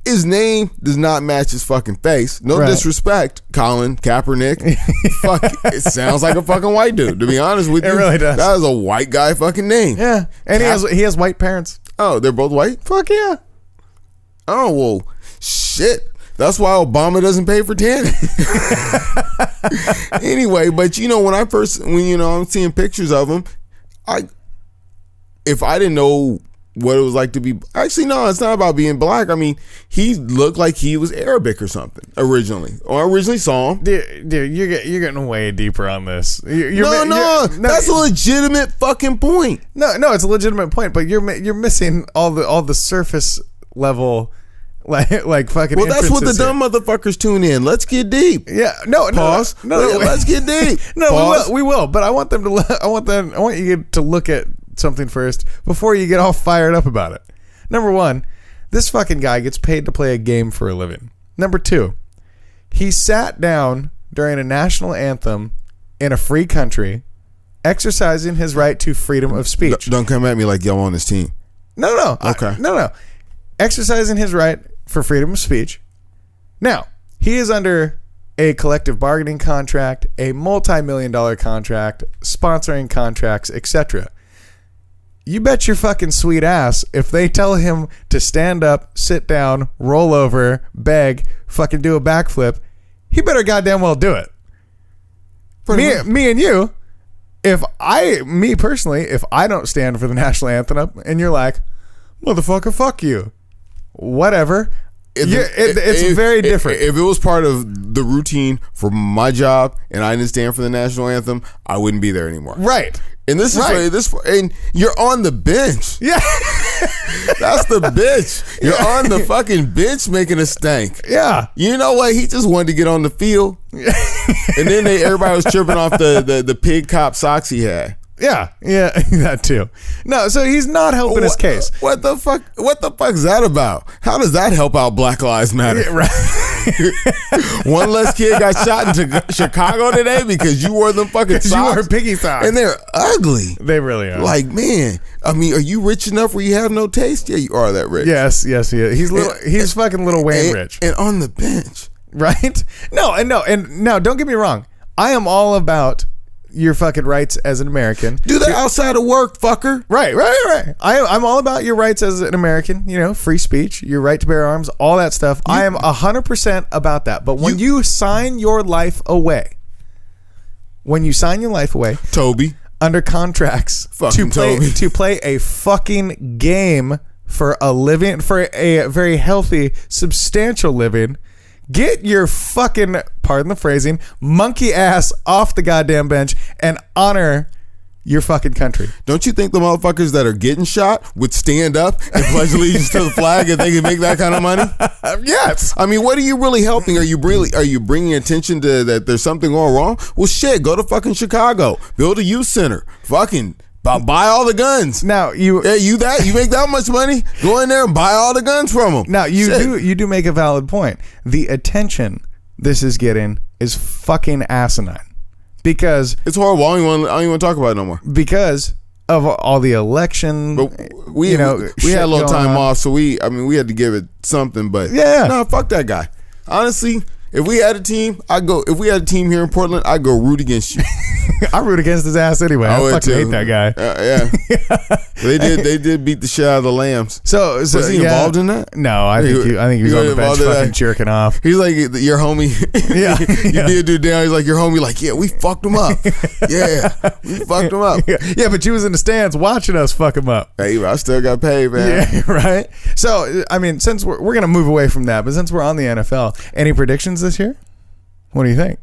Speaker 3: his name does not match his fucking face. No disrespect, Colin Kaepernick. Fuck, it sounds like a fucking white dude. To be honest with you,
Speaker 1: it really does.
Speaker 3: That is a white guy fucking name.
Speaker 1: Yeah, and he has white parents.
Speaker 3: Oh, they're both white.
Speaker 1: Fuck yeah.
Speaker 3: Oh well, shit. That's why Obama doesn't pay for tanning. Anyway, but when I'm seeing pictures of him, if I didn't know what it was like to be, actually no, it's not about being black. I mean, he looked like he was Arabic or something originally. Or I originally saw him.
Speaker 1: Dude, you're getting way deeper on this.
Speaker 3: No, that's a legitimate fucking point.
Speaker 1: No, it's a legitimate point, but you're missing all the surface level. Like fucking.
Speaker 3: Well, that's what the dumb motherfuckers tune in. Let's get deep.
Speaker 1: Yeah. No.
Speaker 3: Pause. No. Let's get deep.
Speaker 1: No. Pause. We will. But I want them to. I want you to look at something first before you get all fired up about it. Number one, this fucking guy gets paid to play a game for a living. Number two, he sat down during a national anthem in a free country, exercising his right to freedom of speech.
Speaker 3: Don't come at me like y'all on this team.
Speaker 1: No.
Speaker 3: Okay.
Speaker 1: No. Exercising his right for freedom of speech. Now, he is under a collective bargaining contract, a multi-million-dollar contract, sponsoring contracts, etc. You bet your fucking sweet ass if they tell him to stand up, sit down, roll over, beg, fucking do a backflip, he better goddamn well do it. Me and you, if I don't stand for the national anthem up and you're like, motherfucker, fuck you. Whatever. It's very different.
Speaker 3: If it was part of the routine for my job and I didn't stand for the national anthem, I wouldn't be there anymore.
Speaker 1: Right.
Speaker 3: And this is and you're on the bench.
Speaker 1: Yeah.
Speaker 3: That's the bitch. You're on the fucking bench making a stank.
Speaker 1: Yeah.
Speaker 3: You know what? He just wanted to get on the field. And then everybody was tripping off the pig cop socks he had.
Speaker 1: Yeah, that too. No, so he's not helping his case.
Speaker 3: What the fuck? What the fuck is that about? How does that help out Black Lives Matter?
Speaker 1: Yeah, right.
Speaker 3: One less kid got shot in Chicago today because you wore them fucking socks.
Speaker 1: You wore piggy socks.
Speaker 3: And they're ugly.
Speaker 1: They really are.
Speaker 3: Like, man, I mean, are you rich enough where you have no taste? Yeah, you are that rich.
Speaker 1: Yes, he is. He's fucking Little Wayne rich.
Speaker 3: And on the bench.
Speaker 1: Right? No, don't get me wrong. I am all about your fucking rights as an American.
Speaker 3: Do that outside of work, fucker.
Speaker 1: Right. I'm all about your rights as an American, free speech, your right to bear arms, all that stuff. I am 100% about that. But when you sign your life away,
Speaker 3: Toby,
Speaker 1: under contracts to play a fucking game for a living, for a very healthy, substantial living, get your fucking, pardon the phrasing, monkey ass off the goddamn bench and honor your fucking country.
Speaker 3: Don't you think the motherfuckers that are getting shot would stand up and pledge allegiance to the flag if they can make that kind of money?
Speaker 1: Yes.
Speaker 3: I mean, what are you really helping? Are you bringing attention to that there's something going wrong? Well, shit, go to fucking Chicago, build a youth center, fucking buy all the guns.
Speaker 1: Now you
Speaker 3: make that much money? Go in there and buy all the guns from them.
Speaker 1: Now you do make a valid point. The attention this is getting is fucking asinine because
Speaker 3: it's horrible. I don't even want to talk about it no more
Speaker 1: because of all the election.
Speaker 3: But we had a little time off, so we had to give it something. But no, fuck that guy. Honestly. If we had a team, if we had a team here in Portland, I'd go root against you.
Speaker 1: I root against his ass anyway. I fucking hate that guy.
Speaker 3: Yeah. They did beat the shit out of the Lambs.
Speaker 1: So
Speaker 3: was he involved in that?
Speaker 1: No, I think he was on the bench fucking jerking off.
Speaker 3: He's like your homie.
Speaker 1: Yeah.
Speaker 3: You beat a dude down. He's like your homie. Like, yeah, we fucked him up. Yeah, we fucked him up.
Speaker 1: Yeah, but you was in the stands watching us fuck him up.
Speaker 3: Hey, I still got paid, man.
Speaker 1: Yeah, right. So I mean, since we're gonna move away from that, but since we're on the NFL, any predictions this year? What do you think?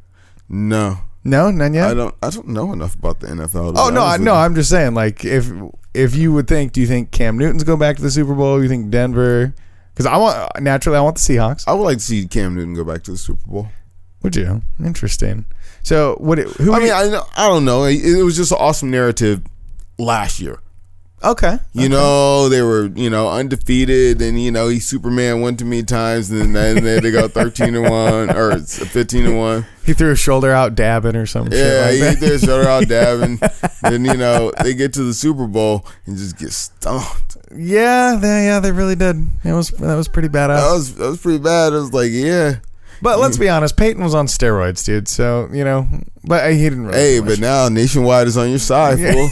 Speaker 3: No,
Speaker 1: none yet.
Speaker 3: I don't know enough about the NFL.
Speaker 1: Oh no, I'm just saying. Like, if you would think, do you think Cam Newton's go back to the Super Bowl? You think Denver? Because I want the Seahawks.
Speaker 3: I would like to see Cam Newton go back to the Super Bowl.
Speaker 1: Would you? Interesting. So I
Speaker 3: don't know. It was just an awesome narrative last year.
Speaker 1: Okay.
Speaker 3: They were, undefeated, and he Superman one too many times, and then they go 13-1 or 15-1.
Speaker 1: He threw his shoulder out dabbing or something.
Speaker 3: Yeah,
Speaker 1: shit like
Speaker 3: he threw his shoulder out dabbing. Then they get to the Super Bowl and just get stomped.
Speaker 1: Yeah, they really did. That was pretty badass.
Speaker 3: That was pretty bad. It was like, yeah.
Speaker 1: But let's be honest, Peyton was on steroids, dude. So, but he didn't really.
Speaker 3: Hey, but now Nationwide is on your side, fool.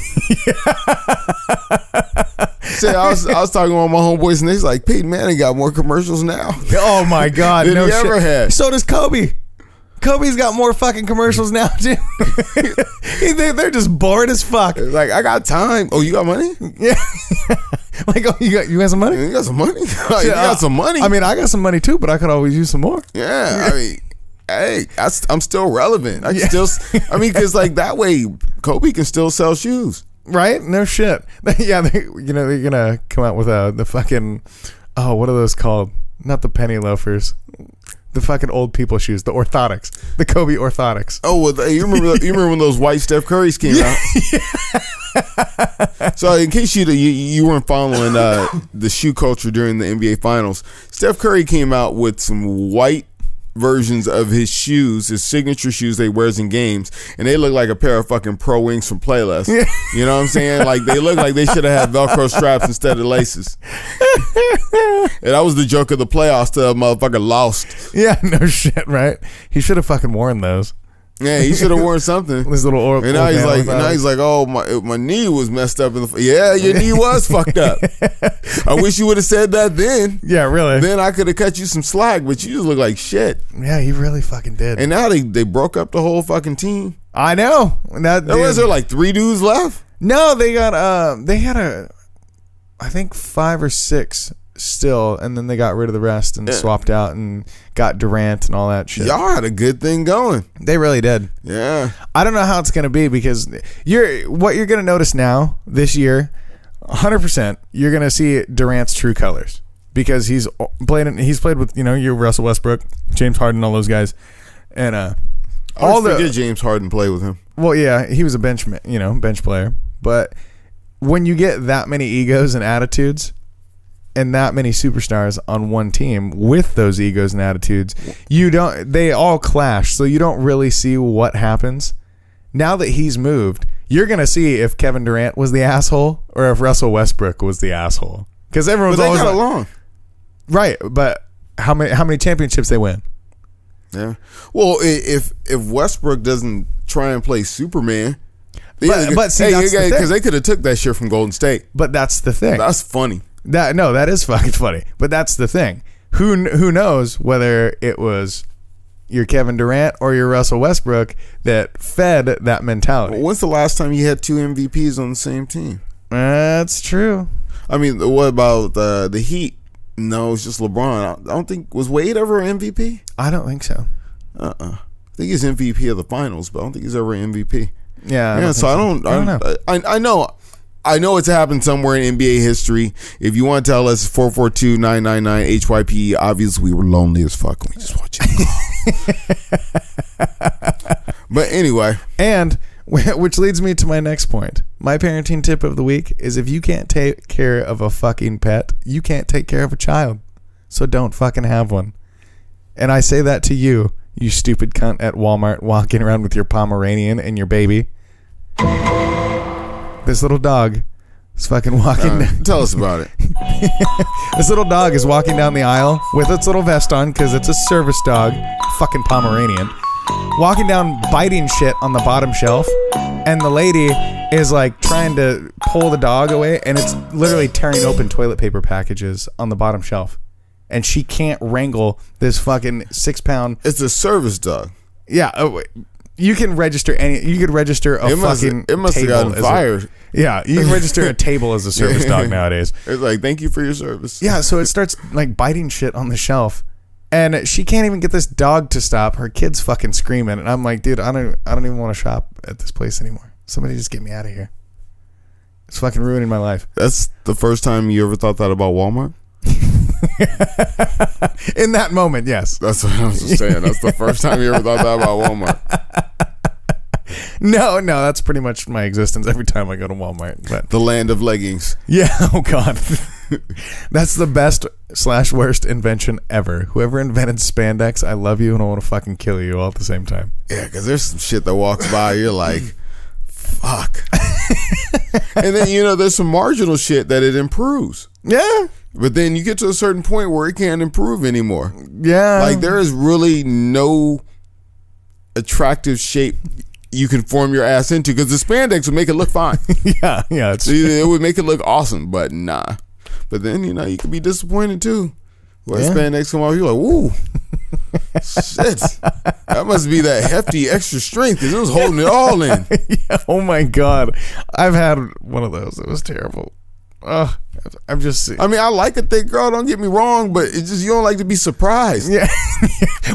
Speaker 3: See, I was talking with my homeboys, and they's like, Peyton Manning got more commercials now.
Speaker 1: Oh my God,
Speaker 3: than he ever had.
Speaker 1: So does Kobe. Kobe's got more fucking commercials now, dude. They're just bored as fuck.
Speaker 3: It's like, I got time. Oh, you got money?
Speaker 1: Yeah. Like, oh, you got some money?
Speaker 3: You got some money? You got some money?
Speaker 1: I mean, I got some money too, but I could always use some more.
Speaker 3: Yeah, I mean, hey, I'm still relevant. Because like that way, Kobe can still sell shoes.
Speaker 1: Right? No shit. Yeah, they're gonna come out with the fucking, what are those called? Not the penny loafers. The fucking old people shoes, the orthotics, the Kobe orthotics.
Speaker 3: Oh, well, you remember when those white Steph Currys came out? So, in case you weren't following the shoe culture during the NBA Finals, Steph Curry came out with some white versions of his shoes, his signature shoes they wears in games, and they look like a pair of fucking Pro Wings from Playlist.
Speaker 1: Yeah.
Speaker 3: You know what I'm saying? Like, they look like they should have had Velcro straps instead of laces. And that was the joke of the playoffs till motherfucker lost.
Speaker 1: Yeah, no shit, right? He should have fucking worn those.
Speaker 3: Yeah, he should have worn something.
Speaker 1: This little old,
Speaker 3: and now he's like, oh, my knee was messed up. Yeah, your knee was fucked up. I wish you would have said that then.
Speaker 1: Yeah, really.
Speaker 3: Then I could have cut you some slack, but you just look like shit.
Speaker 1: Yeah, he really fucking did.
Speaker 3: And now they broke up the whole fucking team.
Speaker 1: I know.
Speaker 3: Was there like 3 dudes left?
Speaker 1: No, they got they had I think 5 or 6 still, and then they got rid of the rest and swapped out and got Durant and all that shit.
Speaker 3: Y'all had a good thing going.
Speaker 1: They really did.
Speaker 3: Yeah.
Speaker 1: I don't know how it's going to be because what you're going to notice now this year, 100%, you're going to see Durant's true colors because he's played with, your Russell Westbrook, James Harden, all those guys. And
Speaker 3: I did James Harden play with him.
Speaker 1: Well, yeah, he was a bench player. but when you get that many egos and attitudes and that many superstars on one team with those egos and attitudes, they all clash, so you don't really see what happens. Now that he's moved, you're going to see if Kevin Durant was the asshole or if Russell Westbrook was the asshole. Because everyone's
Speaker 3: But they
Speaker 1: always
Speaker 3: got
Speaker 1: like,
Speaker 3: along.
Speaker 1: right, but how many championships they win?
Speaker 3: Yeah. Well, if Westbrook doesn't try and play Superman,
Speaker 1: But see, that's the thing.
Speaker 3: because they could have took that shit from Golden State.
Speaker 1: But that's the thing.
Speaker 3: That's funny.
Speaker 1: That is fucking funny. But that's the thing. Who knows whether it was your Kevin Durant or your Russell Westbrook that fed that mentality?
Speaker 3: When's the last time you had two MVPs on the same team?
Speaker 1: That's true.
Speaker 3: I mean, what about the Heat? No, it's just LeBron. I don't think, was Wade ever an MVP?
Speaker 1: I don't think so.
Speaker 3: I think he's MVP of the finals, but I don't think he's ever an MVP.
Speaker 1: Yeah.
Speaker 3: So I don't know. I know it's happened somewhere in NBA history. If you want to tell us, 442-999-HYP. Obviously, we were lonely as fuck. We just want you to call. But anyway.
Speaker 1: And which leads me to my next point. My parenting tip of the week is if you can't take care of a fucking pet, you can't take care of a child. So don't fucking have one. And I say that to you, you stupid cunt at Walmart walking around with your Pomeranian and your baby. This little dog is fucking walking.
Speaker 3: Tell us about it.
Speaker 1: This little dog is walking down the aisle with its little vest on because it's a service dog, fucking Pomeranian, walking down biting shit on the bottom shelf, and the lady is like trying to pull the dog away, and it's literally tearing open toilet paper packages on the bottom shelf, and she can't wrangle this fucking 6-pound.
Speaker 3: It's a service dog.
Speaker 1: Yeah. You can register you could register a fucking
Speaker 3: It must have
Speaker 1: table
Speaker 3: gotten fired.
Speaker 1: Yeah, you can register a table as a service dog nowadays.
Speaker 3: It's like, thank you for your service.
Speaker 1: Yeah, so it starts like biting shit on the shelf, and she can't even get this dog to stop. Her kid's fucking screaming, and I'm like, dude, I don't even want to shop at this place anymore. Somebody just get me out of here. It's fucking ruining my life.
Speaker 3: That's the first time you ever thought that about Walmart?
Speaker 1: In that moment, yes.
Speaker 3: That's what I was just saying. That's the first time you ever thought that about Walmart.
Speaker 1: No, that's pretty much my existence every time I go to Walmart. But
Speaker 3: The land of leggings.
Speaker 1: yeah, oh god. That's the best / worst invention ever. Whoever invented spandex, I love you and I want to fucking kill you all at the same time.
Speaker 3: Yeah, because there's some shit that walks by, you're like, fuck. And then, there's some marginal shit that it improves.
Speaker 1: Yeah.
Speaker 3: But then you get to a certain point where it can't improve anymore.
Speaker 1: Yeah.
Speaker 3: Like, there is really no attractive shape you can form your ass into, because the spandex would make it look fine.
Speaker 1: yeah.
Speaker 3: It would make it look awesome, but nah. But then, you could be disappointed too. When spandex come off, you're like, ooh, shit. That must be that hefty extra strength, because it was holding it all in.
Speaker 1: Yeah, oh my god. I've had one of those. It was terrible. I'm just.
Speaker 3: I mean, I like a thick girl. Don't get me wrong, but it's just you don't like to be surprised.
Speaker 1: Yeah,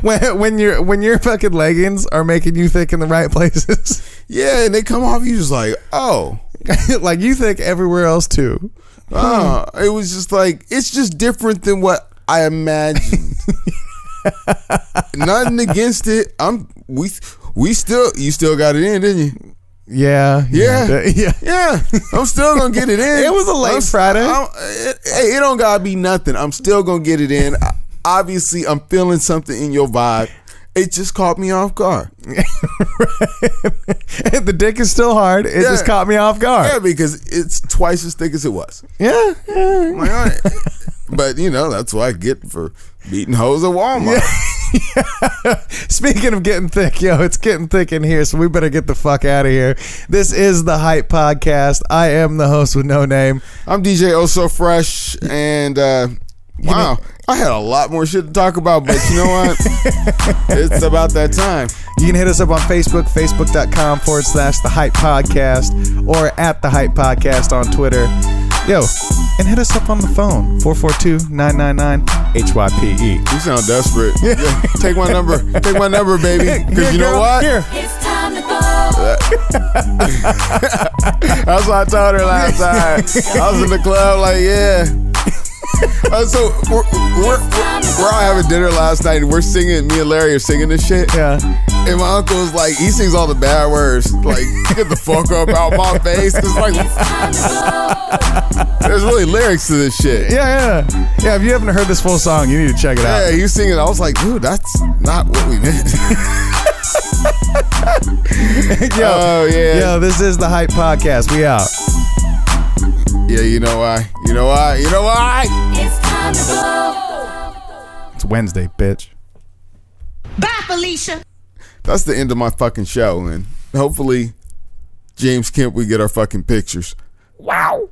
Speaker 1: when your fucking leggings are making you thick in the right places.
Speaker 3: Yeah, and they come off, you just like, oh,
Speaker 1: like you think everywhere else too.
Speaker 3: It was just like, it's just different than what I imagined. Nothing against it. You still got it in, didn't you?
Speaker 1: Yeah.
Speaker 3: I'm still gonna get it in.
Speaker 1: It was a late Friday.
Speaker 3: It don't gotta be nothing. I'm still gonna get it in. Obviously, I'm feeling something in your vibe. It just caught me off guard.
Speaker 1: Right. The dick is still hard. It just caught me off guard.
Speaker 3: Yeah, because it's twice as thick as it was.
Speaker 1: Yeah.
Speaker 3: Like, all right. But that's what I get for beating hoes at Walmart.
Speaker 1: Yeah. Speaking of getting thick, it's getting thick in here, so we better get the fuck out of here. This is the Hype Podcast. I am the host with no name.
Speaker 3: I'm DJ Oh Fresh, and wow, I had a lot more shit to talk about, but you know what? It's about that time.
Speaker 1: You can hit us up on Facebook, facebook.com/The Hype Podcast, or at The Hype Podcast on Twitter. And hit us up on the phone, 442-999-HYPE.
Speaker 3: You sound desperate. Yeah, take my number. Take my number, baby. Because you know what?
Speaker 1: Here.
Speaker 4: It's time to go.
Speaker 3: That's what I told her last time. I was in the club like, yeah. So we're all having dinner last night, and we're singing. Me and Larry are singing this shit.
Speaker 1: Yeah.
Speaker 3: And my uncle was like, he sings all the bad words, like "get the fuck up out my face." It's like there's really lyrics to this shit.
Speaker 1: Yeah. If you haven't heard this full song, you need to check it out.
Speaker 3: Yeah, he was singing. I was like, dude, that's not what we meant.
Speaker 1: Yo, this is the Hype Podcast. We out.
Speaker 3: Yeah, you know why?
Speaker 4: It's time to go.
Speaker 1: It's Wednesday, bitch.
Speaker 4: Bye, Felicia.
Speaker 3: That's the end of my fucking show, and hopefully, James Kemp, we get our fucking pictures.
Speaker 1: Wow.